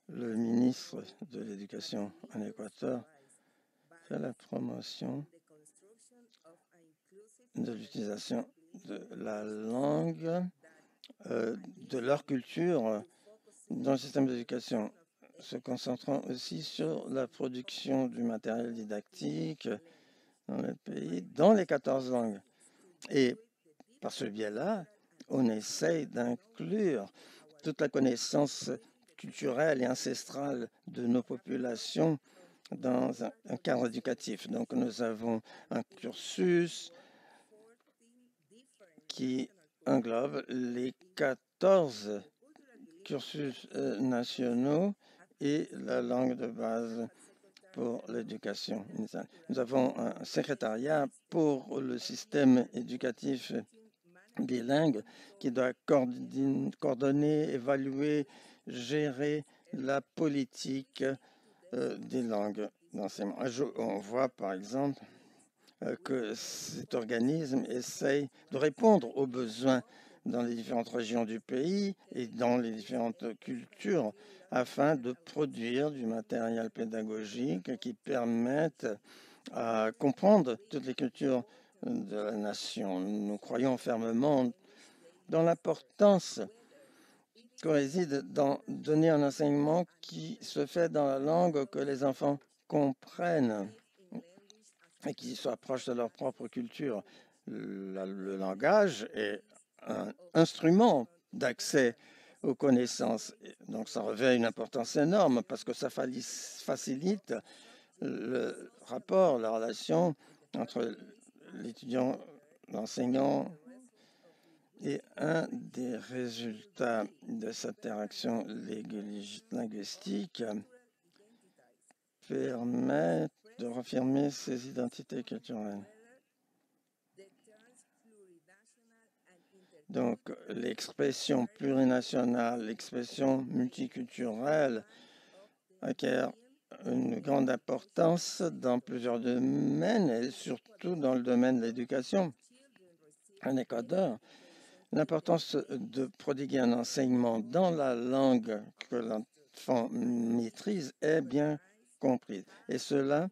le ministre de l'Éducation en Équateur fait la promotion de l'utilisation de la langue, de leur culture dans le système d'éducation. se concentrant aussi sur la production du matériel didactique dans le pays, dans les 14 langues. Et par ce biais-là, on essaye d'inclure toute la connaissance culturelle et ancestrale de nos populations dans un cadre éducatif. Donc, nous avons un cursus qui englobe les 14 cursus nationaux et la langue de base pour l'éducation initiale. Nous avons un secrétariat pour le système éducatif bilingue qui doit coordonner, évaluer, gérer la politique des langues d'enseignement. On voit par exemple que cet organisme essaye de répondre aux besoins dans les différentes régions du pays et dans les différentes cultures afin de produire du matériel pédagogique qui permette à comprendre toutes les cultures de la nation. Nous croyons fermement dans l'importance que réside dans donner un enseignement qui se fait dans la langue que les enfants comprennent et qui soit proche de leur propre culture. Le langage est un instrument d'accès aux connaissances. Donc ça revêt une importance énorme parce que ça facilite le rapport, la relation entre l'étudiant, l'enseignant. Et un des résultats de cette interaction linguistique permet de raffirmer ces identités culturelles. Donc, l'expression plurinationale, l'expression multiculturelle acquiert une grande importance dans plusieurs domaines et surtout dans le domaine de l'éducation. En Équateur, l'importance de prodiguer un enseignement dans la langue que l'enfant maîtrise est bien comprise. Et cela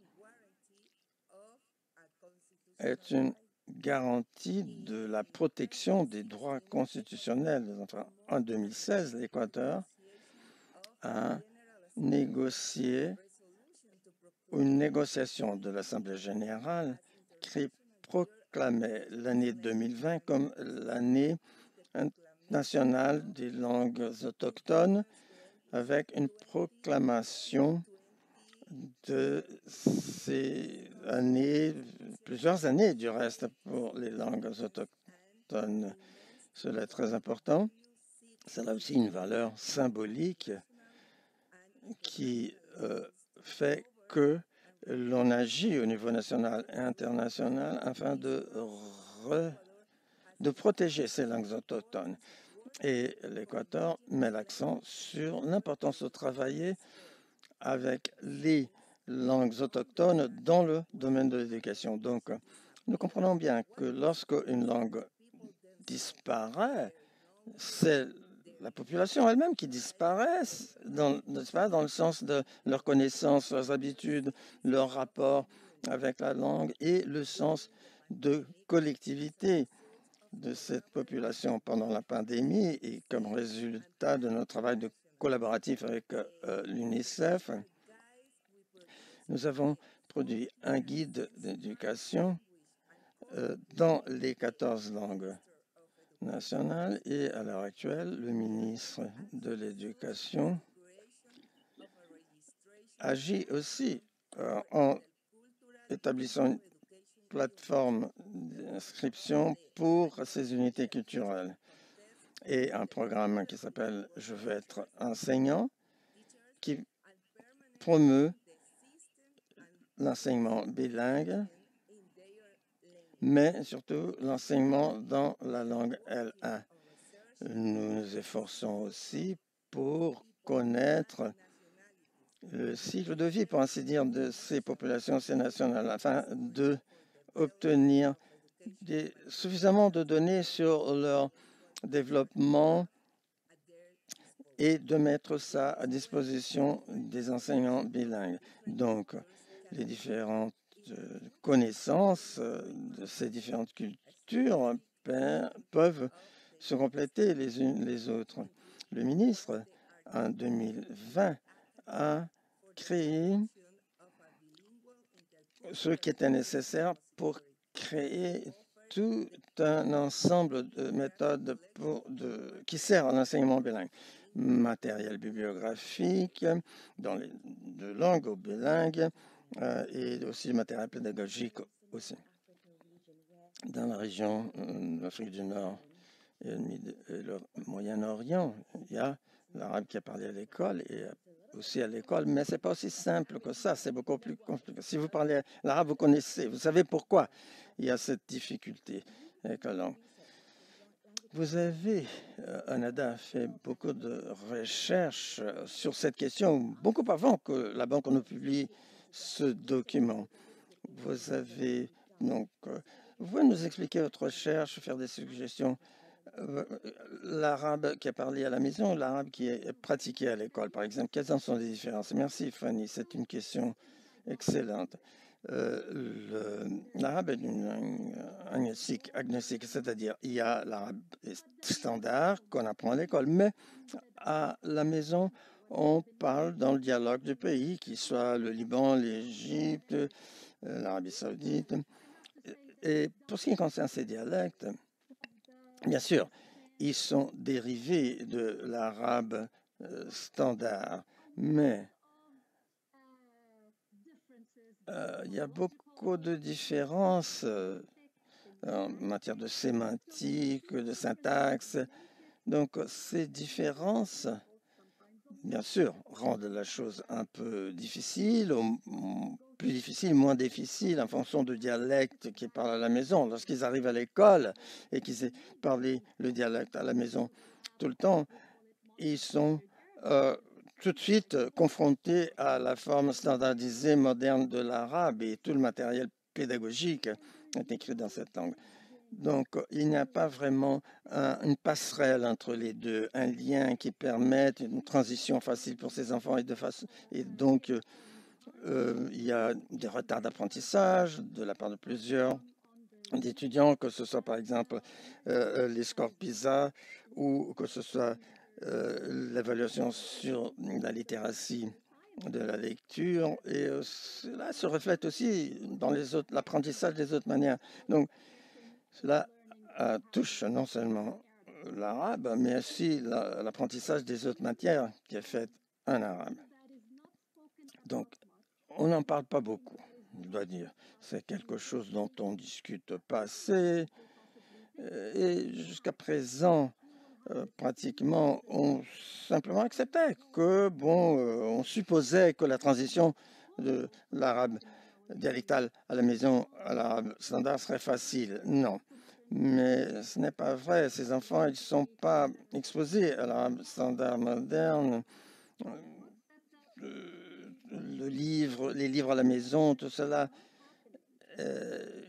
est une garantie de la protection des droits constitutionnels des enfants. En 2016, l'Équateur a négocié une négociation de l'Assemblée générale qui proclamait l'année 2020 comme l'année nationale des langues autochtones avec une proclamation de ces années, plusieurs années du reste pour les langues autochtones. Cela est très important. Cela a aussi une valeur symbolique qui fait que l'on agit au niveau national et international afin de protéger ces langues autochtones. Et l'Équateur met l'accent sur l'importance de travailler avec les langues autochtones dans le domaine de l'éducation. Donc, nous comprenons bien que lorsque une langue disparaît, c'est la population elle-même qui disparaît dans le sens de leurs connaissances, leurs habitudes, leur rapport avec la langue et le sens de collectivité de cette population pendant la pandémie. Et comme résultat de notre travail de collaboratif avec l'UNICEF, nous avons produit un guide d'éducation dans les 14 langues nationales et à l'heure actuelle, le ministre de l'Éducation agit aussi en établissant une plateforme d'inscription pour ces unités culturelles et un programme qui s'appelle « Je veux être enseignant » qui promeut l'enseignement bilingue, mais surtout l'enseignement dans la langue L1. Nous nous efforçons aussi pour connaître le cycle de vie, pour ainsi dire, de ces populations, ces nationales, afin d'obtenir suffisamment de données sur leur développement et de mettre ça à disposition des enseignants bilingues. Donc, les différentes connaissances de ces différentes cultures peuvent se compléter les unes les autres. Le ministre, en 2020, a créé ce qui était nécessaire pour créer tout un ensemble de méthodes qui sert à l'enseignement bilingue. Matériel bibliographique, de langue au bilingue, et aussi matériel pédagogique aussi. Dans la région d'Afrique du Nord et le Moyen-Orient, il y a l'arabe qui est parlé à l'école et aussi à l'école, mais ce n'est pas aussi simple que ça, c'est beaucoup plus compliqué. Si vous parlez l'arabe, vous connaissez, vous savez pourquoi il y a cette difficulté avec la langue. Vous avez, Anada, fait beaucoup de recherches sur cette question, beaucoup avant que la Banque nous publie ce document. Vous avez donc, vous pouvez nous expliquer votre recherche, faire des suggestions? L'arabe qui est parlé à la maison, l'arabe qui est pratiqué à l'école, par exemple, quelles en sont les différences? Merci, Fanny, c'est une question excellente. L'arabe est une langue agnostique, c'est-à-dire il y a l'arabe standard qu'on apprend à l'école, mais à la maison, on parle dans le dialogue du pays, qu'il soit le Liban, l'Égypte, l'Arabie saoudite. Et pour ce qui concerne ces dialectes, bien sûr, ils sont dérivés de l'arabe standard, mais il y a beaucoup de différences en matière de sémantique, de syntaxe. Donc, ces différences, bien sûr, rendent la chose un peu difficile, plus difficile, moins difficile en fonction du dialecte qu'ils parlent à la maison. Lorsqu'ils arrivent à l'école et qu'ils parlent le dialecte à la maison tout le temps, ils sont tout de suite confrontés à la forme standardisée moderne de l'arabe et tout le matériel pédagogique est écrit dans cette langue. Donc, il n'y a pas vraiment une passerelle entre les deux, un lien qui permette une transition facile pour ces enfants. Et donc, il y a des retards d'apprentissage de la part de plusieurs d'étudiants, que ce soit par exemple les scores PISA ou que ce soit l'évaluation sur la littératie de la lecture. Et cela se reflète aussi dans l'apprentissage des autres manières. Donc, cela touche non seulement l'arabe, mais aussi l'apprentissage des autres matières qui est fait en arabe. Donc, on n'en parle pas beaucoup, je dois dire. C'est quelque chose dont on discute pas assez. Et jusqu'à présent, pratiquement, on simplement acceptait que, bon, on supposait que la transition de l'arabe dialectal à la maison à l'arabe standard serait facile. Non. Mais ce n'est pas vrai. Ces enfants, ils ne sont pas exposés à l'arabe standard moderne. Les livres à la maison, tout cela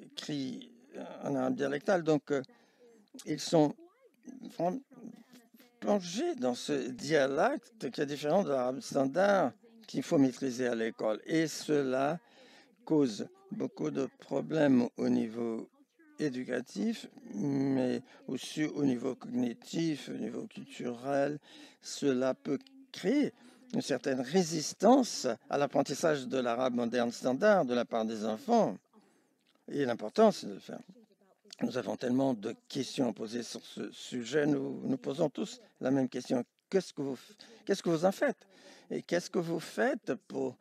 écrit en arabe dialectal. Donc, ils sont plongés dans ce dialecte qui est différent de l'arabe standard qu'il faut maîtriser à l'école. Et cela cause beaucoup de problèmes au niveau éducatif, mais aussi au niveau cognitif, au niveau culturel. Cela peut créer une certaine résistance à l'apprentissage de l'arabe moderne standard de la part des enfants. Et l'important, c'est de le faire. Nous avons tellement de questions à poser sur ce sujet. Nous posons tous la même question. Qu'est-ce que vous en faites? Et qu'est-ce que vous faites pour...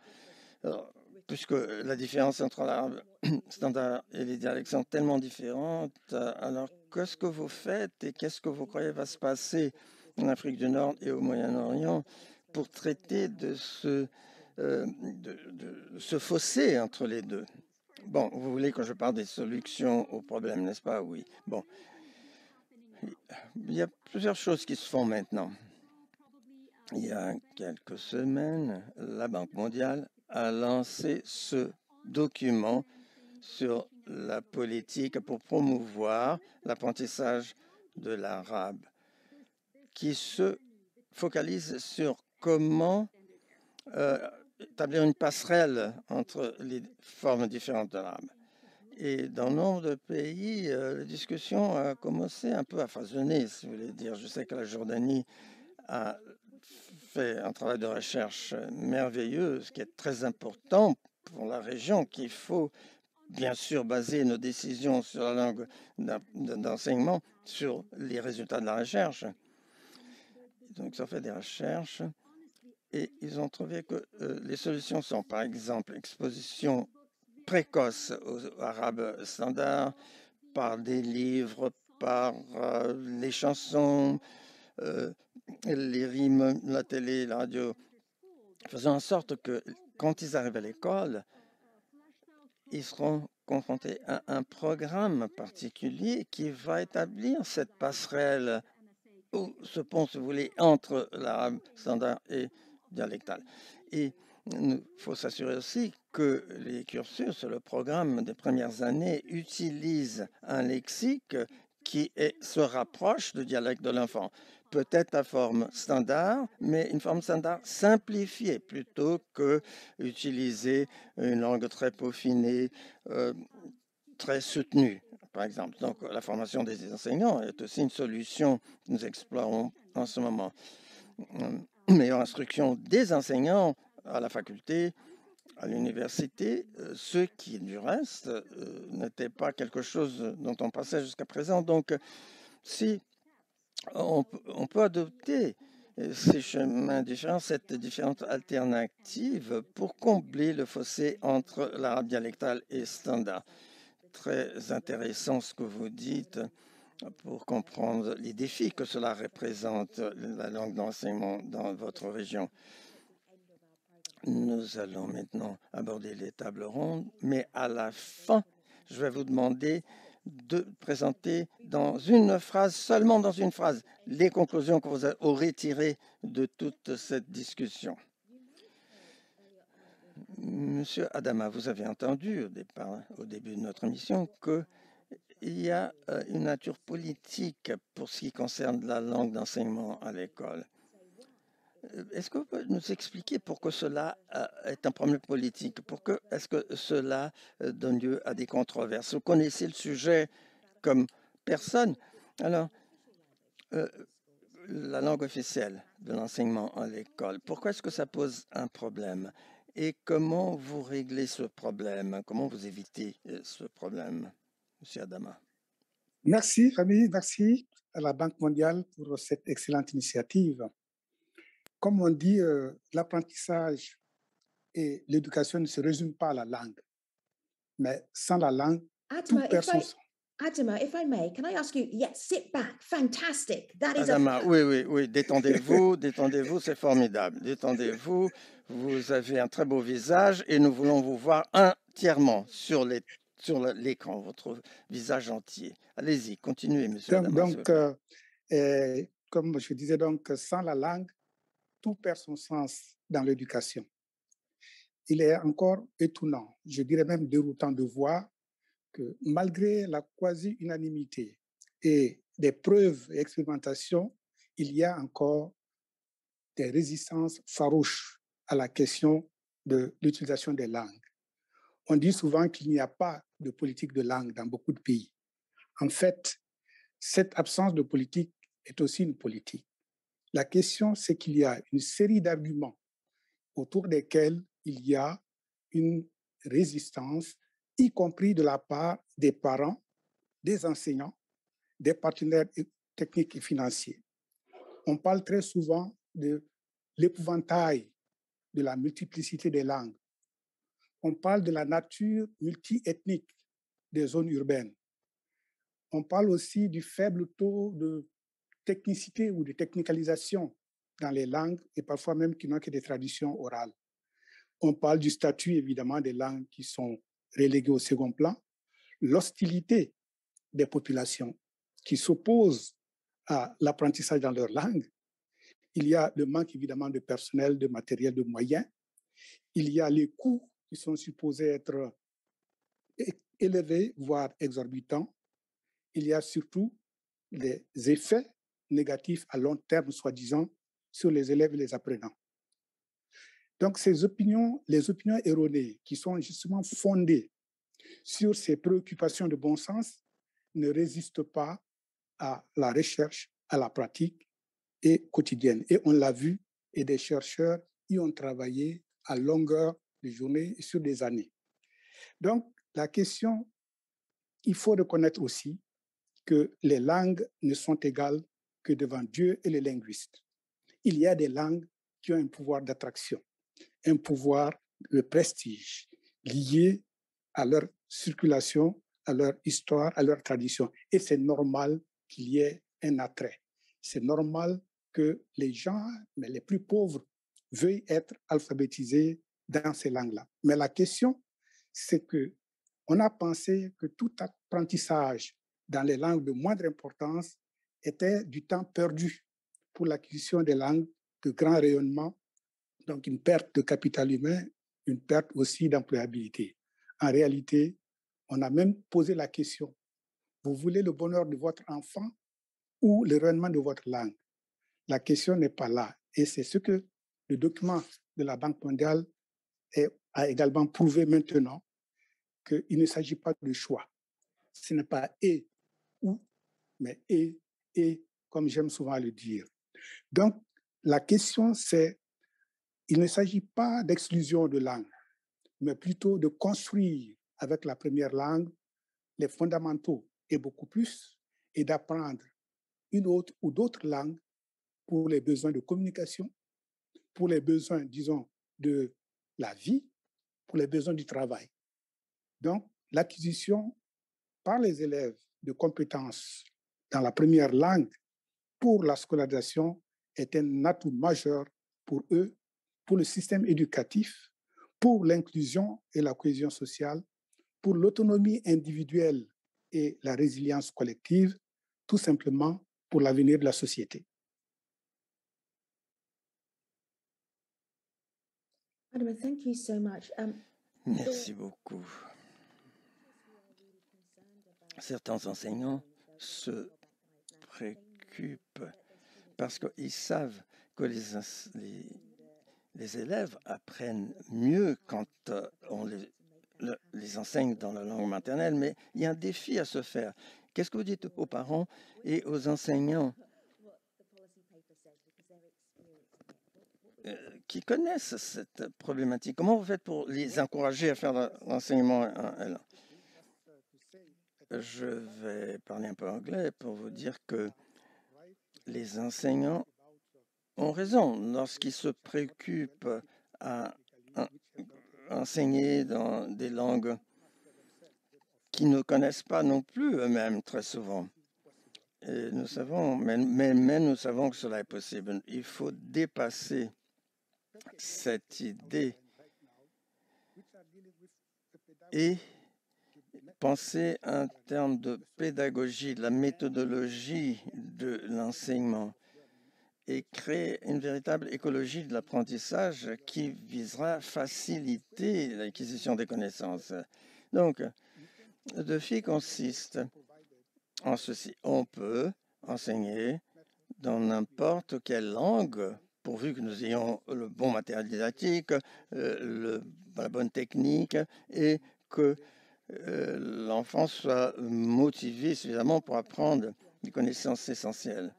puisque la différence entre l'arabe standard et les dialectes sont tellement différentes, alors qu'est-ce que vous faites et qu'est-ce que vous croyez va se passer en Afrique du Nord et au Moyen-Orient pour traiter de ce fossé entre les deux? Bon, vous voulez que je parle des solutions aux problèmes, n'est-ce pas? Oui. Bon, il y a plusieurs choses qui se font maintenant. Il y a quelques semaines, la Banque mondiale a lancé ce document sur la politique pour promouvoir l'apprentissage de l'arabe, qui se focalise sur comment établir une passerelle entre les formes différentes de l'arabe. Et dans nombre de pays, la discussion a commencé un peu à foisonner, si vous voulez dire. Je sais que la Jordanie a fait un travail de recherche merveilleux, ce qui est très important pour la région, qu'il faut bien sûr baser nos décisions sur la langue d'enseignement, sur les résultats de la recherche. Donc, ils ont fait des recherches et ils ont trouvé que les solutions sont, par exemple, exposition précoce aux arabes standards, par des livres, par les chansons, les rimes, la télé, la radio, faisant en sorte que quand ils arrivent à l'école, ils seront confrontés à un programme particulier qui va établir cette passerelle ou ce pont, si vous voulez, entre l'arabe standard et dialectal. Et il faut s'assurer aussi que les cursus, le programme des premières années, utilisent un lexique qui se rapproche du dialecte de l'enfant. Peut-être la forme standard, mais une forme standard simplifiée plutôt que utiliser une langue très peaufinée, très soutenue, par exemple. Donc, la formation des enseignants est aussi une solution que nous explorons en ce moment. Meilleure instruction des enseignants à la faculté, à l'université, ce qui, du reste, n'était pas quelque chose dont on passait jusqu'à présent. Donc, si on peut adopter ces chemins différents, cette différente alternative pour combler le fossé entre l'arabe dialectal et standard. Très intéressant ce que vous dites pour comprendre les défis que cela représente, la langue d'enseignement dans votre région. Nous allons maintenant aborder les tables rondes, mais à la fin, je vais vous demander de présenter dans une phrase, seulement dans une phrase, les conclusions que vous aurez tirées de toute cette discussion. Monsieur Adama, vous avez entendu au début de notre émission qu'il y a une nature politique pour ce qui concerne la langue d'enseignement à l'école. Est-ce que vous pouvez nous expliquer pourquoi cela est un problème politique? Pourquoi est-ce que cela donne lieu à des controverses? Vous connaissez le sujet comme personne. Alors, la langue officielle de l'enseignement à l'école, pourquoi est-ce que ça pose un problème? Et comment vous réglez ce problème? Comment vous évitez ce problème, M. Adama? Merci, Rami. Merci à la Banque mondiale pour cette excellente initiative. Comme on dit, l'apprentissage et l'éducation ne se résument pas à la langue. Mais sans la langue, toute personne... Adama, if I may, can I ask you, yes, sit back, fantastic. That is Adama, oui, détendez-vous, détendez-vous, c'est formidable. Détendez-vous, vous avez un très beau visage et nous voulons vous voir entièrement sur l'écran, votre visage entier. Allez-y, continuez, monsieur Adama. Donc, comme je disais, donc, sans la langue, tout perd son sens dans l'éducation. Il est encore étonnant, je dirais même déroutant de voir que malgré la quasi-unanimité et des preuves et expérimentations, il y a encore des résistances farouches à la question de l'utilisation des langues. On dit souvent qu'il n'y a pas de politique de langue dans beaucoup de pays. En fait, cette absence de politique est aussi une politique. La question, c'est qu'il y a une série d'arguments autour desquels il y a une résistance, y compris de la part des parents, des enseignants, des partenaires techniques et financiers. On parle très souvent de l'épouvantail de la multiplicité des langues. On parle de la nature multiethnique des zones urbaines. On parle aussi du faible taux de technicité ou de technicalisation dans les langues et parfois même qui n'ont que des traditions orales. On parle du statut, évidemment, des langues qui sont reléguées au second plan, l'hostilité des populations qui s'opposent à l'apprentissage dans leur langue. Il y a le manque, évidemment, de personnel, de matériel, de moyens. Il y a les coûts qui sont supposés être élevés, voire exorbitants. Il y a surtout les effets négatifs à long terme, soi-disant, sur les élèves et les apprenants. Donc, les opinions erronées qui sont justement fondées sur ces préoccupations de bon sens ne résistent pas à la recherche, à la pratique et quotidienne. Et on l'a vu et des chercheurs y ont travaillé à longueur de journée et sur des années. Donc, la question, il faut reconnaître aussi que les langues ne sont égales que devant Dieu et les linguistes. Il y a des langues qui ont un pouvoir d'attraction, un pouvoir de prestige lié à leur circulation, à leur histoire, à leur tradition. Et c'est normal qu'il y ait un attrait. C'est normal que les gens, mais les plus pauvres, veuillent être alphabétisés dans ces langues-là. Mais la question, c'est que on a pensé que tout apprentissage dans les langues de moindre importance était du temps perdu pour l'acquisition des langues de grand rayonnement, donc une perte de capital humain, une perte aussi d'employabilité. En réalité, on a même posé la question, vous voulez le bonheur de votre enfant ou le rayonnement de votre langue? La question n'est pas là. Et c'est ce que le document de la Banque mondiale a également prouvé maintenant, qu'il ne s'agit pas de choix. Ce n'est pas et ou, mais et, comme j'aime souvent le dire. Donc, la question, c'est, il ne s'agit pas d'exclusion de langue, mais plutôt de construire avec la première langue les fondamentaux et beaucoup plus, et d'apprendre une autre ou d'autres langues pour les besoins de communication, pour les besoins, disons, de la vie, pour les besoins du travail. Donc, l'acquisition par les élèves de compétences dans la première langue pour la scolarisation est un atout majeur pour eux, pour le système éducatif, pour l'inclusion et la cohésion sociale, pour l'autonomie individuelle et la résilience collective, tout simplement pour l'avenir de la société. Adama, thank you so much. Merci beaucoup. Certains enseignants se préoccupent parce qu'ils savent que les élèves apprennent mieux quand on les enseigne dans la langue maternelle, mais il y a un défi à se faire. Qu'est-ce que vous dites aux parents et aux enseignants qui connaissent cette problématique? Comment vous faites pour les encourager à faire l'enseignement? Je vais parler un peu anglais pour vous dire que les enseignants ont raison lorsqu'ils se préoccupent à enseigner dans des langues qu'ils ne connaissent pas non plus eux-mêmes très souvent. Et nous savons, mais nous savons que cela est possible. Il faut dépasser cette idée et penser en termes de pédagogie, de la méthodologie de l'enseignement et créer une véritable écologie de l'apprentissage qui visera à faciliter l'acquisition des connaissances. Donc, le défi consiste en ceci. On peut enseigner dans n'importe quelle langue, pourvu que nous ayons le bon matériel didactique, la bonne technique et que l'enfant soit motivé suffisamment pour apprendre des connaissances essentielles.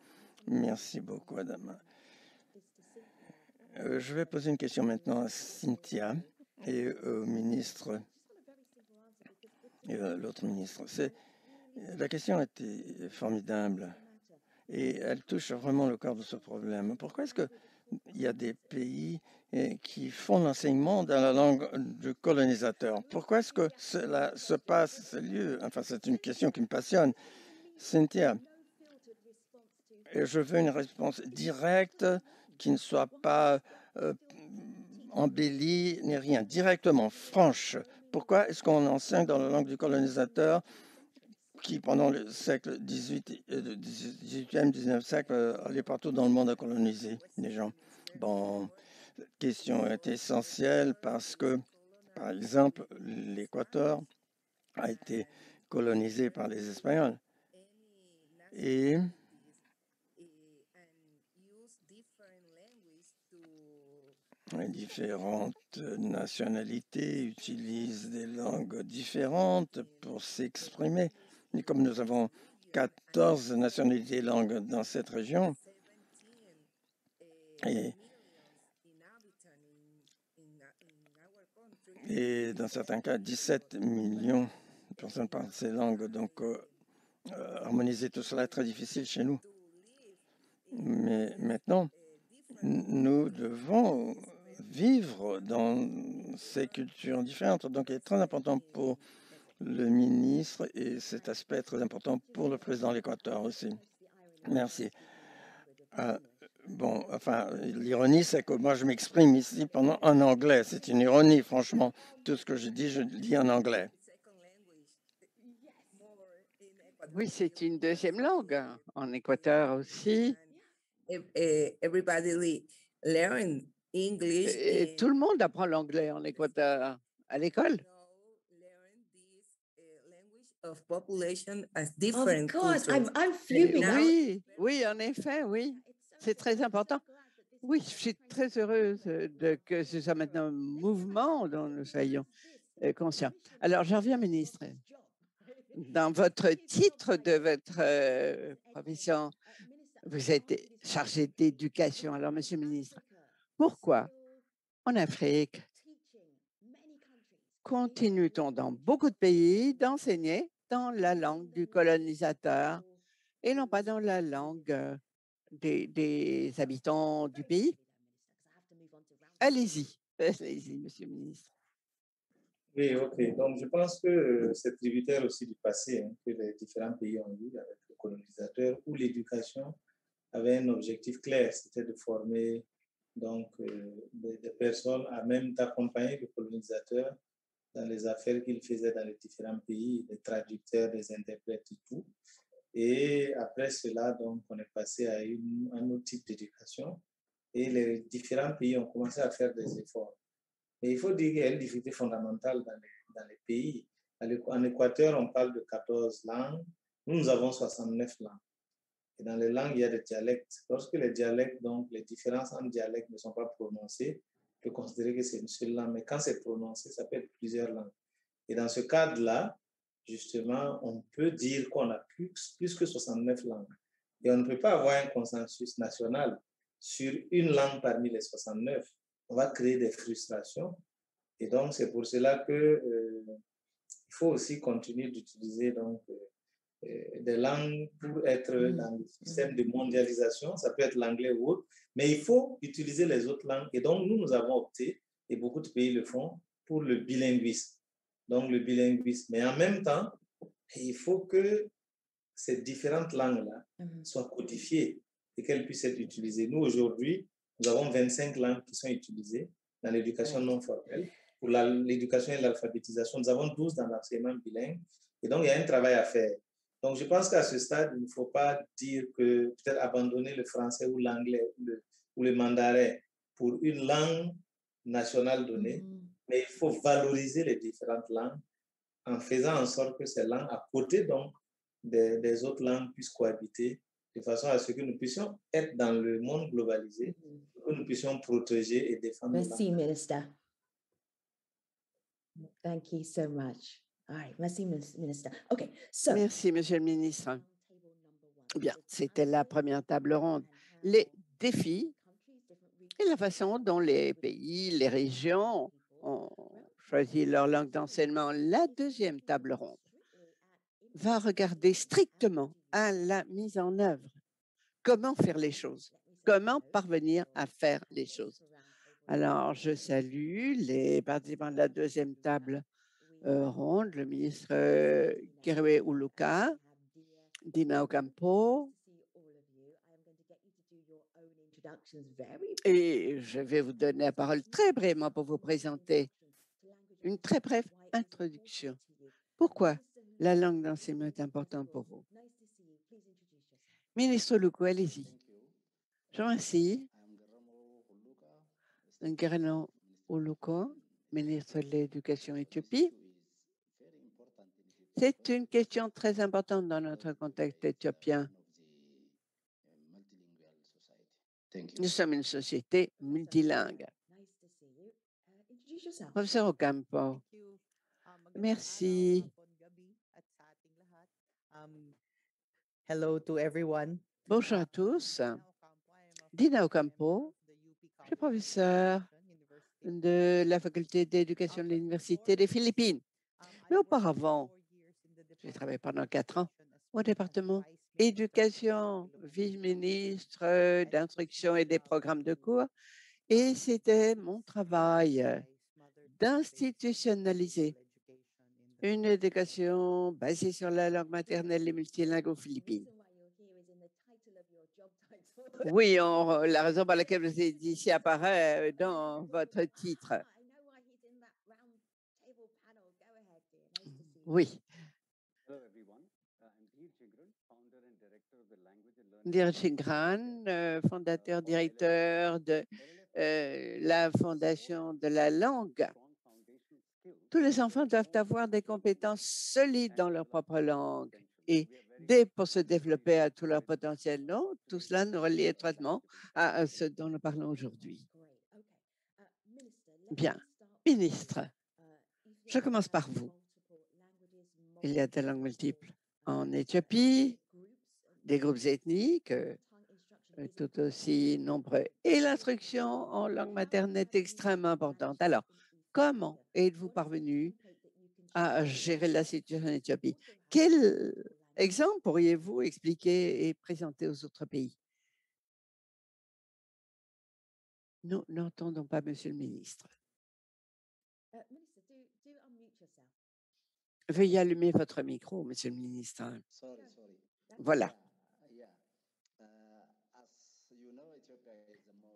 Merci beaucoup, Adama. Je vais poser une question maintenant à Cynthia et au ministre et l'autre ministre. La question était formidable et elle touche vraiment le cœur de ce problème. Pourquoi est-ce qu'il y a des pays qui font l'enseignement dans la langue du colonisateur? Pourquoi est-ce que cela se passe, ce lieu? Enfin, c'est une question qui me passionne. Cynthia, je veux une réponse directe qui ne soit pas embellie ni rien, directement, franche. Pourquoi est-ce qu'on enseigne dans la langue du colonisateur qui, pendant le siècle 18e, 19e siècle, allait partout dans le monde à coloniser les gens? Bon, cette question est essentielle parce que, par exemple, l'Équateur a été colonisé par les Espagnols. Et différentes nationalités utilisent des langues différentes pour s'exprimer. Et comme nous avons 14 nationalités et langues dans cette région, et Et dans certains cas, 17 millions de personnes parlent ces langues. Donc, harmoniser tout cela est très difficile chez nous. Mais maintenant, nous devons vivre dans ces cultures différentes. Donc, il est très important pour le ministre et cet aspect est très important pour le président de l'Équateur aussi. Merci. Bon, enfin, l'ironie, c'est que moi, je m'exprime ici en anglais. C'est une ironie, franchement. Tout ce que je le dis en anglais. Oui, c'est une deuxième langue. En Équateur aussi. Everybody learn English. Et tout le monde apprend l'anglais en Équateur à l'école. Of population as Of different course, cultures. I'm fuming. Oui, oui, en effet, oui. C'est très important. Oui, je suis très heureuse que ce soit maintenant un mouvement dont nous soyons conscients. Alors, j'en reviens, ministre. Dans votre titre de votre profession, vous êtes chargé d'éducation. Alors, monsieur le ministre, pourquoi en Afrique continue-t-on dans beaucoup de pays d'enseigner dans la langue du colonisateur et non pas dans la langue des habitants du pays? Allez-y, allez-y, monsieur le ministre. Oui, ok. Donc, je pense que c'est tributaire aussi du passé que les différents pays ont eu avec le colonisateur, où l'éducation avait un objectif clair, c'était de former donc des personnes à même d'accompagner le colonisateur dans les affaires qu'il faisait dans les différents pays, des traducteurs, des interprètes et tout. Et après cela, donc, on est passé à un autre type d'éducation et les différents pays ont commencé à faire des efforts. Mais il faut dire qu'il y a une difficulté fondamentale dans les pays. En Équateur, on parle de 14 langues. Nous avons 69 langues. Et dans les langues, il y a des dialectes. Lorsque les dialectes, donc les différences entre dialectes ne sont pas prononcées, on peut considérer que c'est une seule langue. Mais quand c'est prononcé, ça peut être plusieurs langues. Et dans ce cadre-là, justement, on peut dire qu'on a plus que 69 langues. Et on ne peut pas avoir un consensus national sur une langue parmi les 69. On va créer des frustrations. Et donc, c'est pour cela que il faut aussi continuer d'utiliser donc des langues pour être dans le système de mondialisation. Ça peut être l'anglais ou autre, mais il faut utiliser les autres langues. Et donc, nous avons opté, et beaucoup de pays le font, pour le bilinguisme. Donc, le bilinguisme. Mais en même temps, il faut que ces différentes langues-là soient codifiées et qu'elles puissent être utilisées. Nous, aujourd'hui, nous avons 25 langues qui sont utilisées dans l'éducation non formelle. Pour l'éducation et l'alphabétisation, nous avons 12 dans l'enseignement bilingue. Et donc, il y a un travail à faire. Donc, je pense qu'à ce stade, il ne faut pas dire que peut-être abandonner le français ou l'anglais ou le mandarin pour une langue nationale donnée, mais il faut valoriser les différentes langues en faisant en sorte que ces langues, à côté donc des autres langues, puissent cohabiter de façon à ce que nous puissions être dans le monde globalisé, que nous puissions protéger et défendre. Merci, Minister. Thank you so much. All right, merci, Minister. Okay, so. Merci, monsieur le ministre. Bien, c'était la première table ronde. Les défis et la façon dont les pays, les régions ont choisi leur langue d'enseignement. La deuxième table ronde va regarder strictement à la mise en œuvre. Comment faire les choses? Comment parvenir à faire les choses? Alors, je salue les participants de la deuxième table ronde, le ministre Kerewe Uluka, Dina Ocampo, et je vais vous donner la parole très brièvement pour vous présenter une très brève introduction. Pourquoi la langue d'enseignement est importante pour vous? Ministre Uluka, allez-y. Je vous remercie. Ngarano Uluka, ministre de l'Éducation Éthiopie. C'est une question très importante dans notre contexte éthiopien. Nous sommes une société multilingue. Professeur Ocampo, merci. Hello to everyone. Bonjour à tous. Dina Ocampo, je suis professeur de la faculté d'éducation de l'Université des Philippines. Mais auparavant, j'ai travaillé pendant 4 ans au département éducation, vice-ministre d'instruction et des programmes de cours. Et c'était mon travail d'institutionnaliser une éducation basée sur la langue maternelle et multilingue aux Philippines. Oui, la raison pour laquelle vous êtes ici apparaît dans votre titre. Oui. Dhir Chingran, fondateur, directeur de la Fondation de la langue. Tous les enfants doivent avoir des compétences solides dans leur propre langue et pour se développer à tout leur potentiel. Non, tout cela nous relie étroitement à ce dont nous parlons aujourd'hui. Bien, ministre, je commence par vous. Il y a des langues multiples en Éthiopie, des groupes ethniques tout aussi nombreux. Et l'instruction en langue maternelle est extrêmement importante. Alors, comment êtes-vous parvenu à gérer la situation en Éthiopie? Quel exemple pourriez-vous expliquer et présenter aux autres pays? Nous n'entendons pas, Monsieur le ministre. Veuillez allumer votre micro, Monsieur le ministre. Voilà.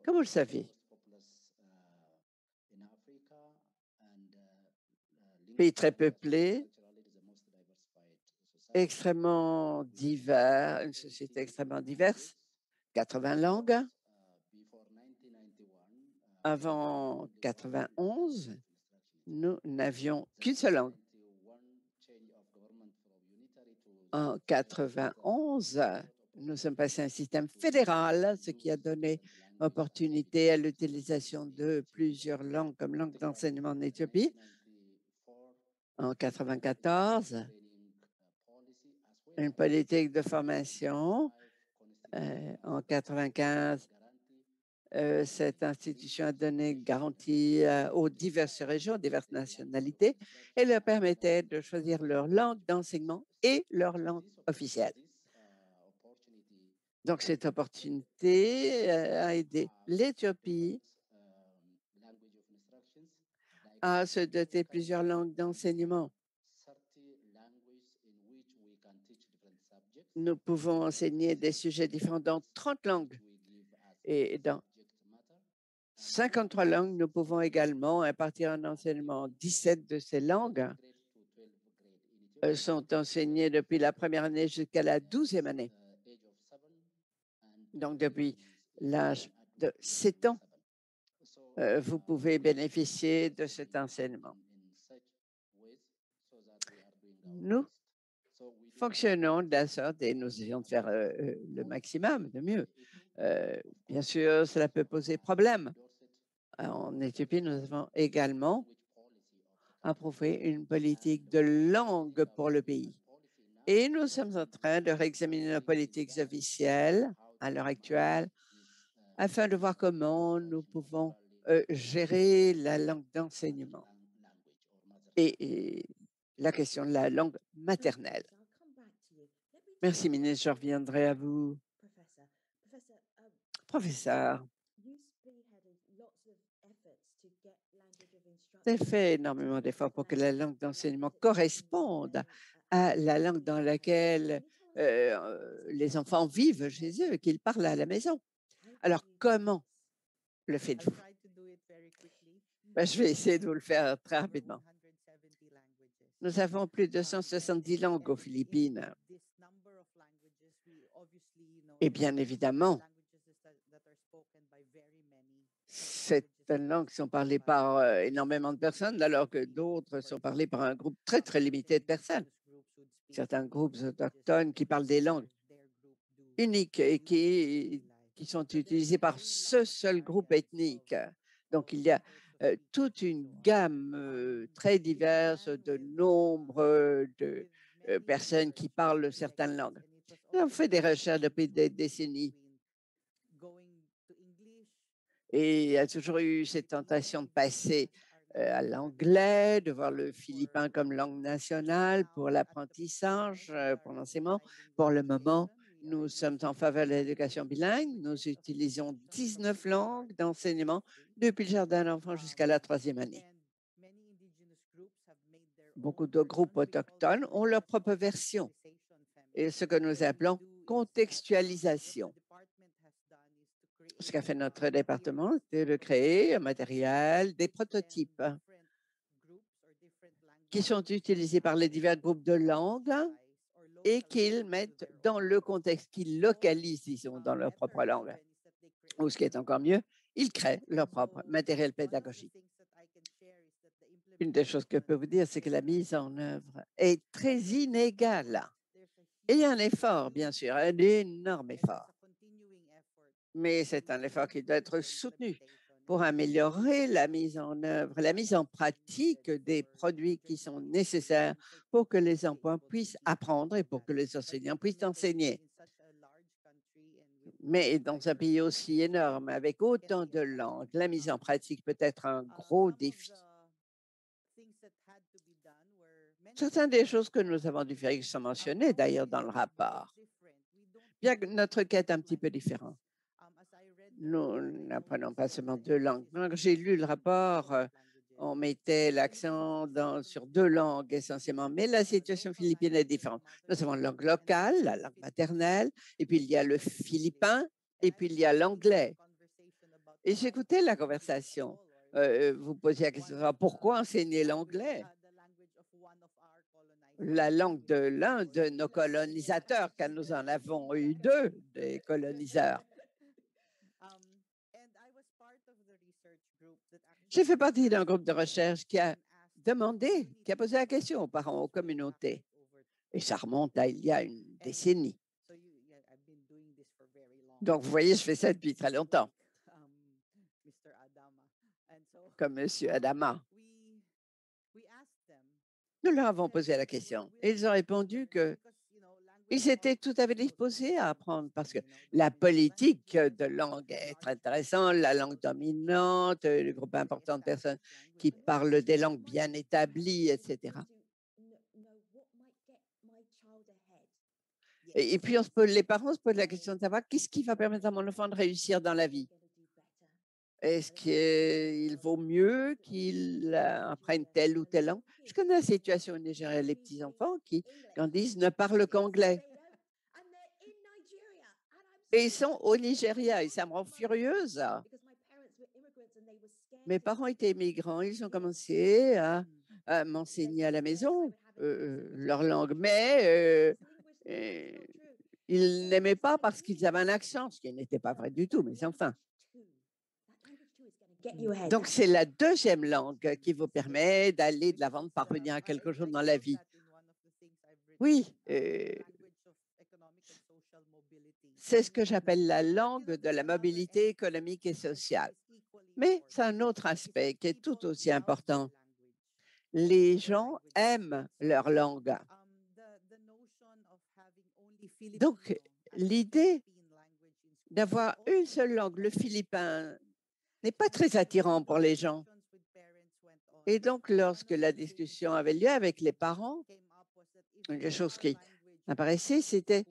Comme vous le savez, pays très peuplé, extrêmement divers, une société extrêmement diverse, 80 langues. Avant 91, nous n'avions qu'une seule langue. En 91, nous sommes passés à un système fédéral, ce qui a donné opportunité à l'utilisation de plusieurs langues comme langue d'enseignement en Éthiopie. En 94, une politique de formation. En 95, cette institution a donné garantie aux diverses régions, diverses nationalités, et leur permettait de choisir leur langue d'enseignement et leur langue officielle. Donc, cette opportunité a aidé l'Éthiopie à se doter de plusieurs langues d'enseignement. Nous pouvons enseigner des sujets différents dans 30 langues. Et dans 53 langues, nous pouvons également impartir un enseignement. 17 de ces langues sont enseignées depuis la première année jusqu'à la 12e année. Donc, depuis l'âge de 7 ans, vous pouvez bénéficier de cet enseignement. Nous fonctionnons de la sorte et nous essayons de faire le maximum, de mieux. Bien sûr, cela peut poser problème. En Éthiopie, nous avons également approuvé une politique de langue pour le pays. Et nous sommes en train de réexaminer nos politiques officielles à l'heure actuelle afin de voir comment nous pouvons gérer la langue d'enseignement et la question de la langue maternelle. Merci, ministre. Je reviendrai à vous. Professeur, vous avez fait énormément d'efforts pour que la langue d'enseignement corresponde à la langue dans laquelle les enfants vivent chez eux, qu'ils parlent à la maison. Alors, comment le faites-vous? Je vais essayer de vous le faire très rapidement. Nous avons plus de 170 langues aux Philippines. Et bien évidemment, ces langues sont parlées par énormément de personnes, alors que d'autres sont parlées par un groupe très, très limité de personnes. Certains groupes autochtones qui parlent des langues uniques et qui sont utilisées par ce seul groupe ethnique. Donc, il y a toute une gamme très diverse de nombre de personnes qui parlent certaines langues. On fait des recherches depuis des décennies. Et il y a toujours eu cette tentation de passer à l'anglais, de voir le philippin comme langue nationale pour l'apprentissage, pour l'enseignement. Pour le moment, nous sommes en faveur de l'éducation bilingue. Nous utilisons 19 langues d'enseignement depuis le jardin d'enfants jusqu'à la 3e année. Beaucoup de groupes autochtones ont leur propre version et ce que nous appelons contextualisation. Ce qu'a fait notre département, c'est de créer un matériel, des prototypes qui sont utilisés par les divers groupes de langues et qu'ils mettent dans le contexte, qu'ils localisent, disons, dans leur propre langue. Ou ce qui est encore mieux, ils créent leur propre matériel pédagogique. Une des choses que je peux vous dire, c'est que la mise en œuvre est très inégale. Et il y a un effort, bien sûr, un énorme effort. Mais c'est un effort qui doit être soutenu pour améliorer la mise en œuvre, la mise en pratique des produits qui sont nécessaires pour que les enfants puissent apprendre et pour que les enseignants puissent enseigner. Mais dans un pays aussi énorme, avec autant de langues, la mise en pratique peut être un gros défi. Certaines des choses que nous avons dû faire, qui sont mentionnées d'ailleurs dans le rapport, bien que notre cas est un petit peu différent. Nous n'apprenons pas seulement 2 langues. Quand j'ai lu le rapport, on mettait l'accent sur 2 langues essentiellement, mais la situation philippine est différente. Nous avons la langue locale, la langue maternelle, et puis il y a le philippin, et puis il y a l'anglais. Et j'écoutais la conversation. Vous posiez la question, pourquoi enseigner l'anglais? La langue de l'un de nos colonisateurs, car nous en avons eu 2 des coloniseurs. J'ai fait partie d'un groupe de recherche qui a demandé, qui a posé la question aux parents, aux communautés. Et ça remonte à il y a une décennie. Donc, vous voyez, je fais ça depuis très longtemps, comme M. Adama. Nous leur avons posé la question et ils ont répondu qu'ils étaient tout à fait disposés à apprendre parce que la politique de langue est très intéressante, la langue dominante, le groupe important de personnes qui parlent des langues bien établies, etc. Et puis, les parents se posent la question de savoir qu'est-ce qui va permettre à mon enfant de réussir dans la vie? Est-ce qu'il vaut mieux qu'il apprenne telle ou telle langue? Je connais la situation au Nigeria, les petits-enfants qui grandissent ne parlent qu'anglais. Et ils sont au Nigeria et ça me rend furieuse. Mes parents étaient immigrants, ils ont commencé à m'enseigner à la maison leur langue, mais ils n'aimaient pas parce qu'ils avaient un accent, ce qui n'était pas vrai du tout, mais enfin. Donc, c'est la 2e langue qui vous permet d'aller de l'avant, de parvenir à quelque chose dans la vie. Oui, c'est ce que j'appelle la langue de la mobilité économique et sociale. Mais c'est un autre aspect qui est tout aussi important. Les gens aiment leur langue. Donc, l'idée d'avoir une seule langue, le philippin, n'est pas très attirant pour les gens. Et donc, lorsque la discussion avait lieu avec les parents, une des choses qui apparaissait, c'était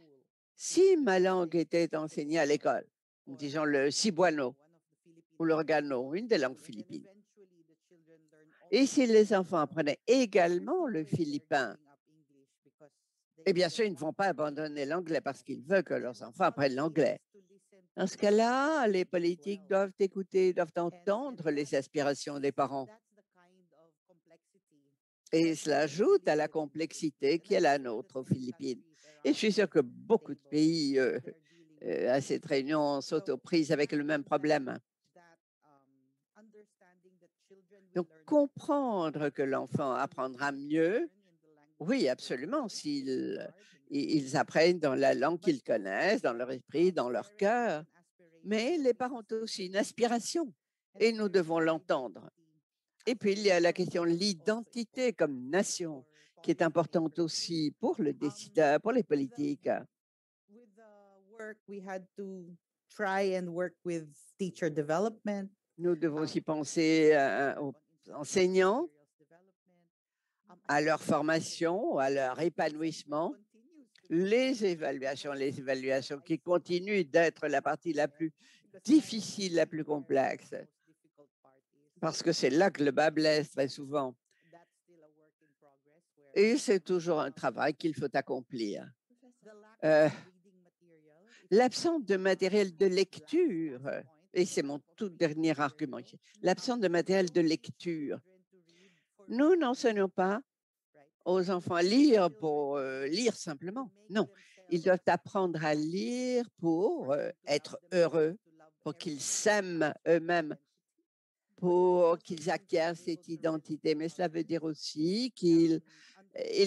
si ma langue était enseignée à l'école, disons le cebuano ou l'organo, une des langues philippines, et si les enfants apprenaient également le philippin, et bien sûr, ils ne vont pas abandonner l'anglais parce qu'ils veulent que leurs enfants apprennent l'anglais. Dans ce cas-là, les politiques doivent écouter, doivent entendre les aspirations des parents. Et cela ajoute à la complexité qui est la nôtre aux Philippines. Et je suis sûre que beaucoup de pays à cette réunion sont aux prises avec le même problème. Donc, comprendre que l'enfant apprendra mieux, oui, absolument, s'ils apprennent dans la langue qu'ils connaissent, dans leur esprit, dans leur cœur. Mais les parents ont aussi une aspiration et nous devons l'entendre. Et puis, il y a la question de l'identité comme nation qui est importante aussi pour le décideur, pour les politiques. try and work with teacher development. Nous devons aussi penser aux enseignants, à leur formation, à leur épanouissement. Les évaluations qui continuent d'être la partie la plus difficile, la plus complexe, parce que c'est là que le bas blesse très souvent. Et c'est toujours un travail qu'il faut accomplir. L'absence de matériel de lecture, et c'est mon tout dernier argument ici, l'absence de matériel de lecture. Nous n'enseignons pas aux enfants à lire pour lire simplement. Non, ils doivent apprendre à lire pour être heureux, pour qu'ils s'aiment eux-mêmes, pour qu'ils acquièrent cette identité. Mais cela veut dire aussi qu'ils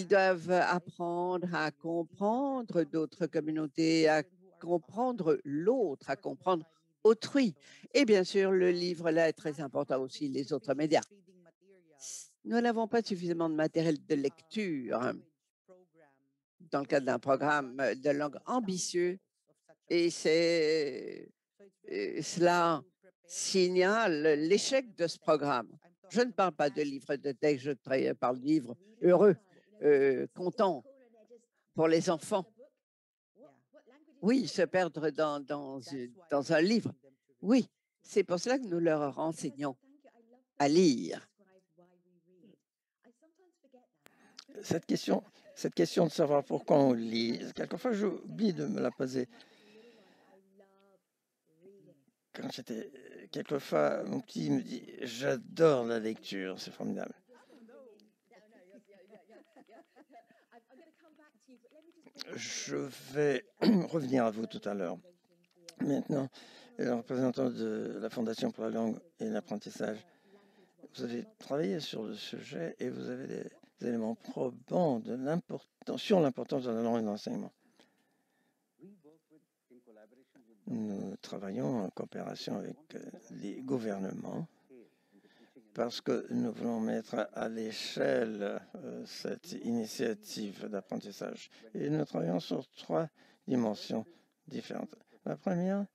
doivent apprendre à comprendre d'autres communautés, à comprendre l'autre, à comprendre autrui. Et bien sûr, le livre là est très important aussi, les autres médias. Nous n'avons pas suffisamment de matériel de lecture dans le cadre d'un programme de langue ambitieux et cela signale l'échec de ce programme. Je ne parle pas de livres de texte, je parle de livres heureux, contents pour les enfants. Oui, se perdre dans un livre. Oui, c'est pour cela que nous leur enseignons à lire. Cette question de savoir pourquoi on lit, quelquefois j'oublie de me la poser. Quand quelquefois, mon petit me dit « J'adore la lecture, c'est formidable ». Je vais revenir à vous tout à l'heure. Maintenant, le représentant de la Fondation pour la langue et l'apprentissage, vous avez travaillé sur le sujet et vous avez des éléments probants sur l'importance de la langue et de l'enseignement. Nous travaillons en coopération avec les gouvernements parce que nous voulons mettre à l'échelle cette initiative d'apprentissage. Et nous travaillons sur 3 dimensions différentes. La première,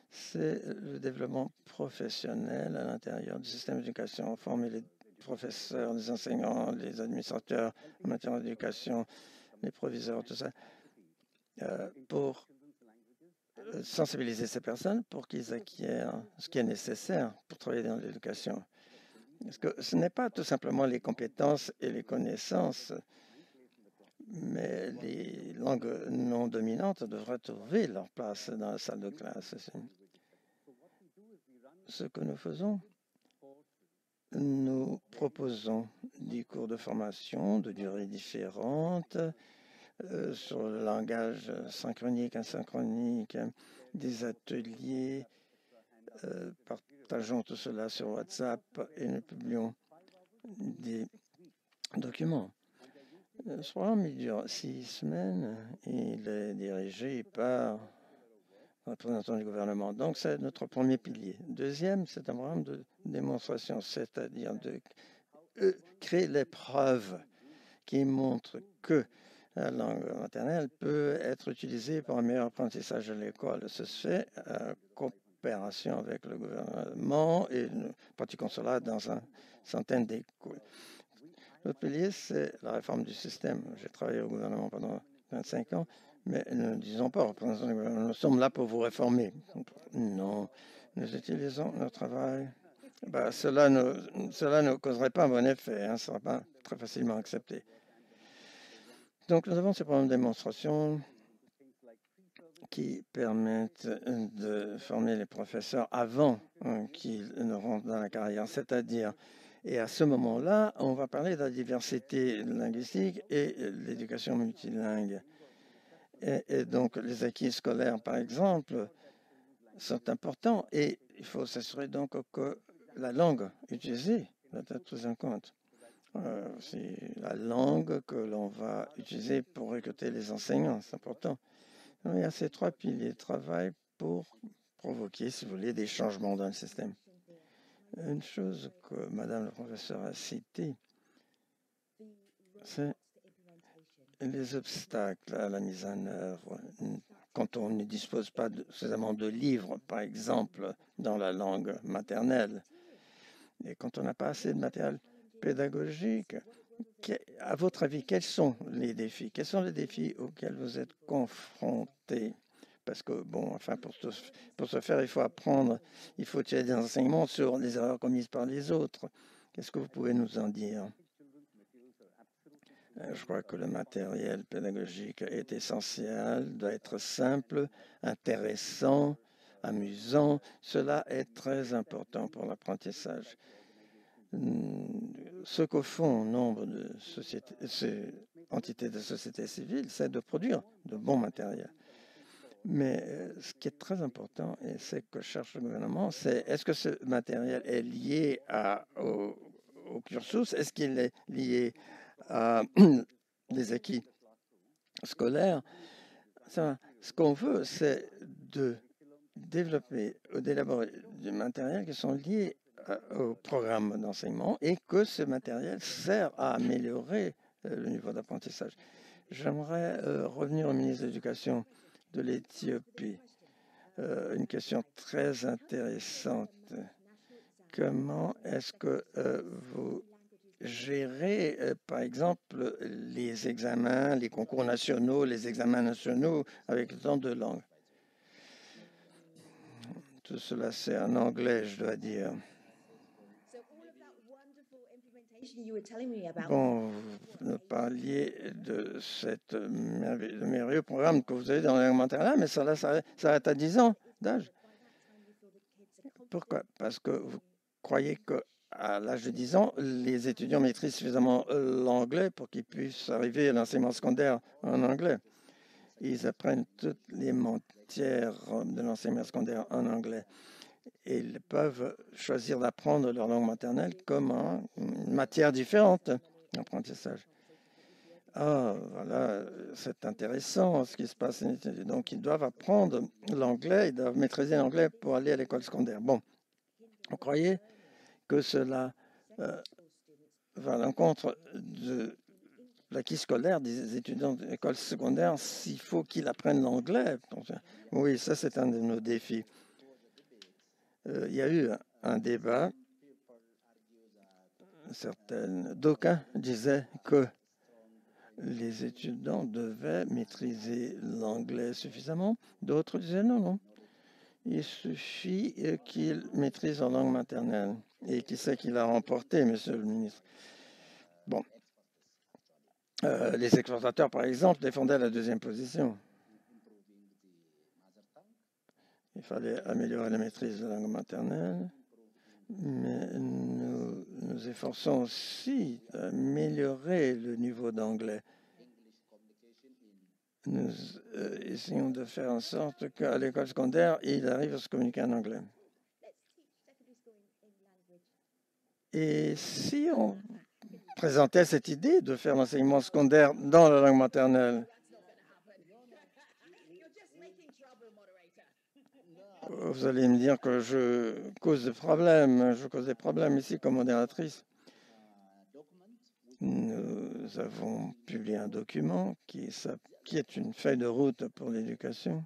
c'est le développement professionnel à l'intérieur du système d'éducation, former les professeurs, les enseignants, les administrateurs en matière d'éducation, les proviseurs, tout ça, pour sensibiliser ces personnes pour qu'ils acquièrent ce qui est nécessaire pour travailler dans l'éducation. Parce que ce n'est pas tout simplement les compétences et les connaissances, mais les langues non dominantes devraient trouver leur place dans la salle de classe. Ce que nous faisons, nous proposons des cours de formation de durée différente sur le langage synchronique, asynchronique, des ateliers, partageons tout cela sur WhatsApp et nous publions des documents. Ce programme dure 6 semaines et il est dirigé par le représentant du gouvernement. Donc, c'est notre premier pilier. Deuxième, c'est un programme de démonstration, c'est-à-dire de créer les preuves qui montrent que la langue maternelle peut être utilisée pour un meilleur apprentissage à l'école. Ce se fait en coopération avec le gouvernement et nous pratiquons cela dans une centaine d'écoles. L'autre pilier, c'est la réforme du système. J'ai travaillé au gouvernement pendant 25 ans, mais ne disons pas, représentants du gouvernement, nous sommes là pour vous réformer. Non, nous utilisons notre travail. Cela ne causerait pas un bon effet, hein, ce ne sera pas très facilement accepté. Donc, nous avons ces programmes de démonstration qui permettent de former les professeurs avant qu'ils ne rentrent dans la carrière, c'est-à-dire, et à ce moment-là, on va parler de la diversité linguistique et l'éducation multilingue. Et donc, les acquis scolaires, par exemple, sont importants et il faut s'assurer donc que la langue utilisée doit être prise en compte. C'est la langue que l'on va utiliser pour recruter les enseignants, c'est important. Il y a ces 3 piliers de travail pour provoquer, si vous voulez, des changements dans le système. Une chose que Madame la professeure a citée, c'est les obstacles à la mise en œuvre. quand on ne dispose pas suffisamment de livres, par exemple, dans la langue maternelle, et quand on n'a pas assez de matériel pédagogique, à votre avis, quels sont les défis? Quels sont les défis auxquels vous êtes confrontés? Parce que, bon, enfin, pour ce faire, il faut apprendre, il faut tirer des enseignements sur les erreurs commises par les autres. Qu'est-ce que vous pouvez nous en dire? Je crois que le matériel pédagogique est essentiel, doit être simple, intéressant, amusant. Cela est très important pour l'apprentissage. Ce qu'au fond, nombre de entités de société civile, c'est de produire de bons matériels. Mais ce qui est très important, et c'est que cherche le gouvernement, c'est est-ce que ce matériel est lié au cursus? Est-ce qu'il est lié à les acquis scolaires? Ce qu'on veut, c'est de développer ou d'élaborer du matériel qui sont liés au programme d'enseignement et que ce matériel sert à améliorer le niveau d'apprentissage. J'aimerais revenir au ministre de l'Éducation de l'Éthiopie. Une question très intéressante. Comment est-ce que vous gérez, par exemple, les examens, les concours nationaux, les examens nationaux avec tant de langues? Tout cela, c'est en anglais, je dois dire. Bon, vous nous parliez de ce merveilleux programme que vous avez dans la langue maternelle, mais ça s'arrête à 10 ans d'âge. Pourquoi? Parce que vous croyez qu'à l'âge de 10 ans, les étudiants maîtrisent suffisamment l'anglais pour qu'ils puissent arriver à l'enseignement secondaire en anglais. Ils apprennent toutes les matières de l'enseignement secondaire en anglais. Et ils peuvent choisir d'apprendre leur langue maternelle comme une matière différente d'apprentissage. Ah, voilà, c'est intéressant ce qui se passe. Donc, ils doivent apprendre l'anglais, ils doivent maîtriser l'anglais pour aller à l'école secondaire. Bon, vous croyez que cela va à l'encontre de l'acquis scolaire des étudiants de l'école secondaire s'il faut qu'ils apprennent l'anglais? Oui, ça, c'est un de nos défis. Il y a eu un débat. D'aucuns disaient que les étudiants devaient maîtriser l'anglais suffisamment. D'autres disaient non. Il suffit qu'ils maîtrisent leur langue maternelle. Et qui c'est qui l'a remporté, monsieur le ministre? Bon. Les exportateurs, par exemple, défendaient la deuxième position. Il fallait améliorer la maîtrise de la langue maternelle, mais nous nous efforçons aussi d'améliorer le niveau d'anglais. Nous essayons de faire en sorte qu'à l'école secondaire, il arrive à se communiquer en anglais. Et si on présentait cette idée de faire l'enseignement secondaire dans la langue maternelle, vous allez me dire que je cause des problèmes. Je cause des problèmes ici comme modératrice. Nous avons publié un document qui est une feuille de route pour l'éducation.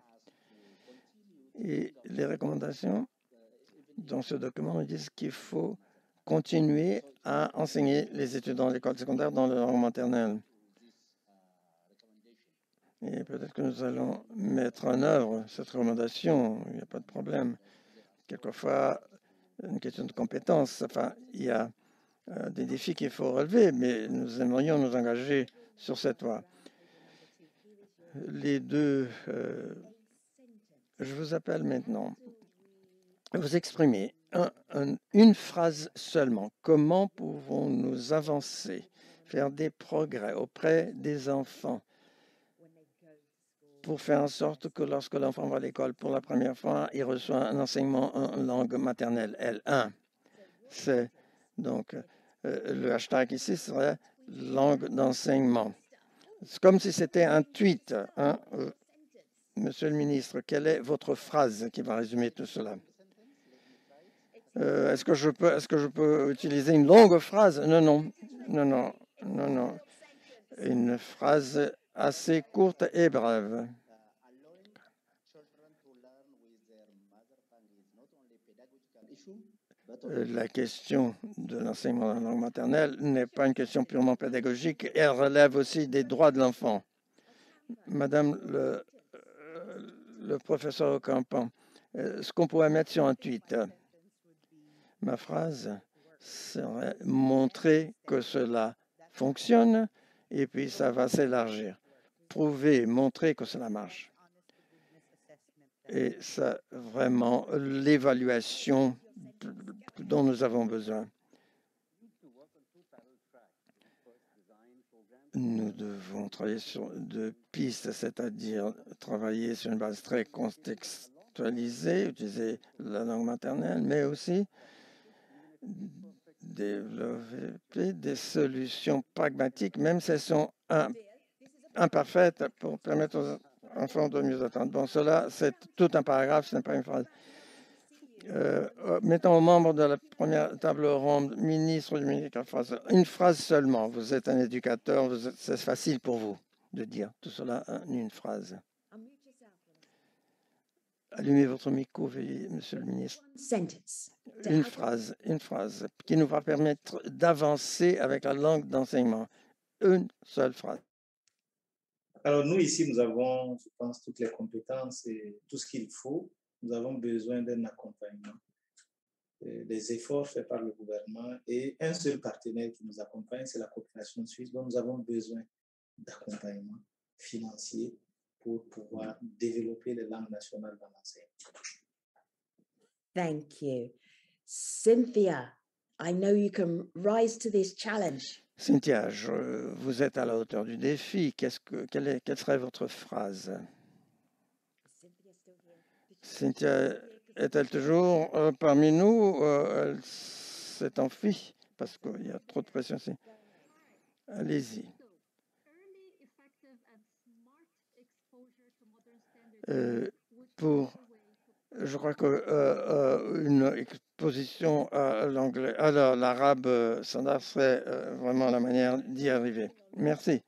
Et les recommandations dans ce document nous disent qu'il faut continuer à enseigner les étudiants de l'école secondaire dans leur langue maternelle. Et peut-être que nous allons mettre en œuvre cette recommandation, il n'y a pas de problème. Quelquefois, une question de compétence, enfin, il y a des défis qu'il faut relever, mais nous aimerions nous engager sur cette voie. Les deux, je vous appelle maintenant, vous exprimer une phrase seulement. Comment pouvons-nous avancer, faire des progrès auprès des enfants pour faire en sorte que lorsque l'enfant va à l'école pour la première fois, il reçoit un enseignement en langue maternelle, L1. C'est donc le hashtag ici serait langue d'enseignement. C'est comme si c'était un tweet. Hein? Monsieur le ministre, quelle est votre phrase qui va résumer tout cela? Est-ce que je peux utiliser une longue phrase? Non. Une phrase assez courte et brève. La question de l'enseignement de la langue maternelle n'est pas une question purement pédagogique, elle relève aussi des droits de l'enfant. Madame le professeur Ocampo, ce qu'on pourrait mettre sur un tweet, ma phrase serait montrer que cela fonctionne et puis ça va s'élargir. Prouver, montrer que cela marche. Et ça, vraiment, l'évaluation dont nous avons besoin. Nous devons travailler sur deux pistes, c'est-à-dire travailler sur une base très contextualisée, utiliser la langue maternelle, mais aussi développer des solutions pragmatiques, même si elles sont imparfaites, pour permettre aux enfants de mieux attendre. Bon, cela, c'est tout un paragraphe, ce n'est pas une phrase. Mettons aux membres de la première table ronde, ministre du ministère, une phrase seulement. Vous êtes un éducateur, c'est facile pour vous de dire tout cela en une phrase. Allumez votre micro, veuillez, monsieur le ministre. Une phrase qui nous va permettre d'avancer avec la langue d'enseignement. Une seule phrase. Alors nous, ici, nous avons, je pense, toutes les compétences et tout ce qu'il faut. Nous avons besoin d'un accompagnement, des efforts faits par le gouvernement et un seul partenaire qui nous accompagne, c'est la coopération suisse. Donc nous avons besoin d'accompagnement financier pour pouvoir développer les langues nationales dans l'enseignement. Thank you. Cynthia, I know you can rise to this challenge. Cynthia, vous êtes à la hauteur du défi. Quelle serait votre phrase? Cynthia est-elle toujours parmi nous? Elle s'est enfuie parce qu'il y a trop de pression ici. Allez-y. Je crois qu'une exposition à l'anglais, à l'arabe standard serait vraiment la manière d'y arriver. Merci.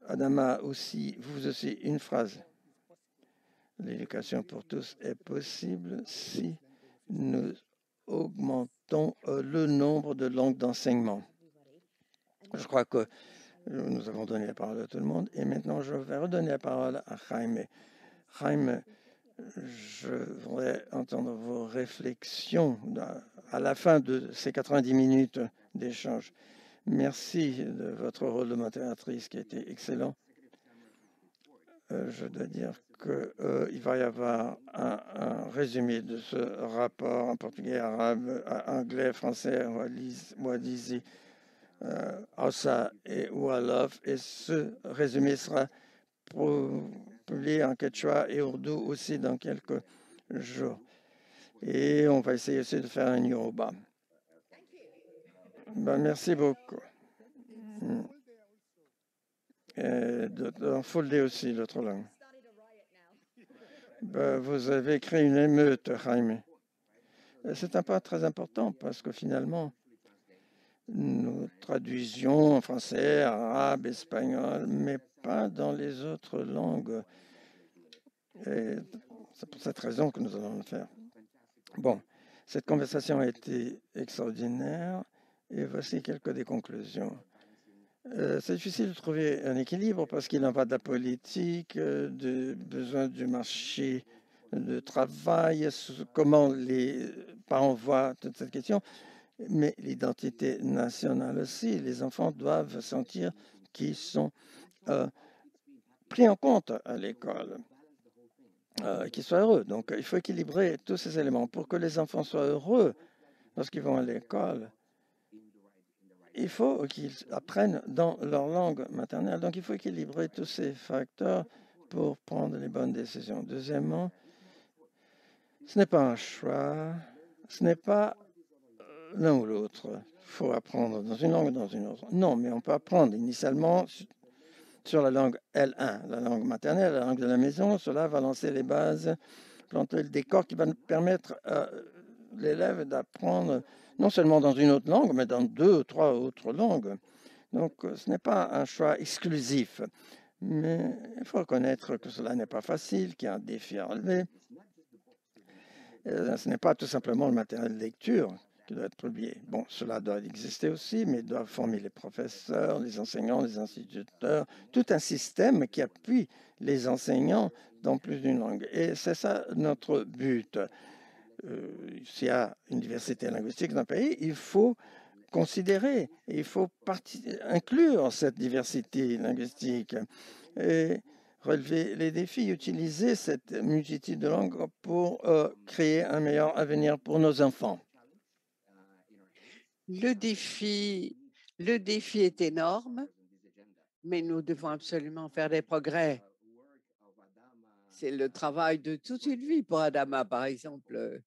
Adama aussi, vous aussi, une phrase. L'éducation pour tous est possible si nous augmentons le nombre de langues d'enseignement. Je crois que nous avons donné la parole à tout le monde et maintenant je vais redonner la parole à Jaime. Jaime, je voudrais entendre vos réflexions à la fin de ces 90 minutes d'échange. Merci de votre rôle de modératrice qui a été excellent. Je dois dire qu'il va y avoir un résumé de ce rapport en portugais, arabe, anglais, français, wadizi, Hausa et Wolof. Et ce résumé sera publié en quechua et ourdou aussi dans quelques jours. Et on va essayer aussi de faire un yoruba. Merci beaucoup. Et en full day aussi, l'autre langue. Vous avez créé une émeute, Jaime. C'est un pas très important parce que finalement, nous traduisions en français, arabe, espagnol, mais pas dans les autres langues. Et c'est pour cette raison que nous allons le faire. Bon, cette conversation a été extraordinaire et voici quelques des conclusions. C'est difficile de trouver un équilibre parce qu'il en va de la politique, de besoin du marché de travail, comment les parents voient toute cette question, mais l'identité nationale aussi. Les enfants doivent sentir qu'ils sont pris en compte à l'école, qu'ils soient heureux. Donc, il faut équilibrer tous ces éléments pour que les enfants soient heureux lorsqu'ils vont à l'école. Il faut qu'ils apprennent dans leur langue maternelle. Donc, il faut équilibrer tous ces facteurs pour prendre les bonnes décisions. Deuxièmement, ce n'est pas un choix, ce n'est pas l'un ou l'autre. Il faut apprendre dans une langue ou dans une autre. Non, mais on peut apprendre initialement sur la langue L1, la langue maternelle, la langue de la maison. Cela va lancer les bases, planter le décor qui va nous permettre à l'élève d'apprendre non seulement dans une autre langue, mais dans 2 ou 3 autres langues. Donc, ce n'est pas un choix exclusif. Mais il faut reconnaître que cela n'est pas facile, qu'il y a un défi à relever. Ce n'est pas tout simplement le matériel de lecture qui doit être publié. Bon, cela doit exister aussi, mais doit former les professeurs, les enseignants, les instituteurs, tout un système qui appuie les enseignants dans plus d'une langue. Et c'est ça notre but. S'il y a une diversité linguistique dans un pays, il faut considérer, il faut inclure cette diversité linguistique et relever les défis, utiliser cette multitude de langues pour créer un meilleur avenir pour nos enfants. Le défi est énorme, mais nous devons absolument faire des progrès. C'est le travail de toute une vie pour Adama, par exemple,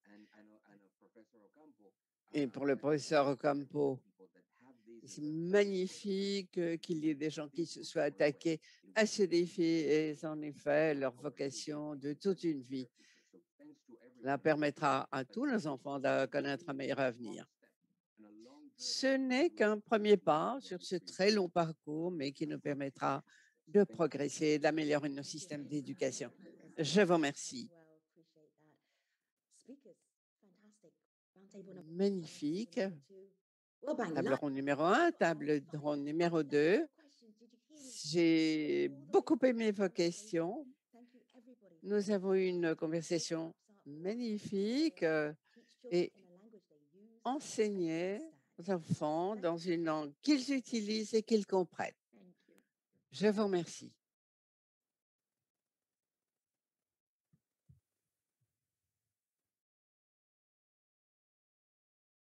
et pour le professeur Ocampo. C'est magnifique qu'il y ait des gens qui se soient attaqués à ce défi et en effet, leur vocation de toute une vie. Cela permettra à tous nos enfants de connaître un meilleur avenir. Ce n'est qu'un premier pas sur ce très long parcours, mais qui nous permettra de progresser et d'améliorer nos systèmes d'éducation. Je vous remercie. Magnifique. Table ronde numéro 1, table ronde numéro 2. J'ai beaucoup aimé vos questions. Nous avons eu une conversation magnifique et enseigner aux enfants dans une langue qu'ils utilisent et qu'ils comprennent. Je vous remercie.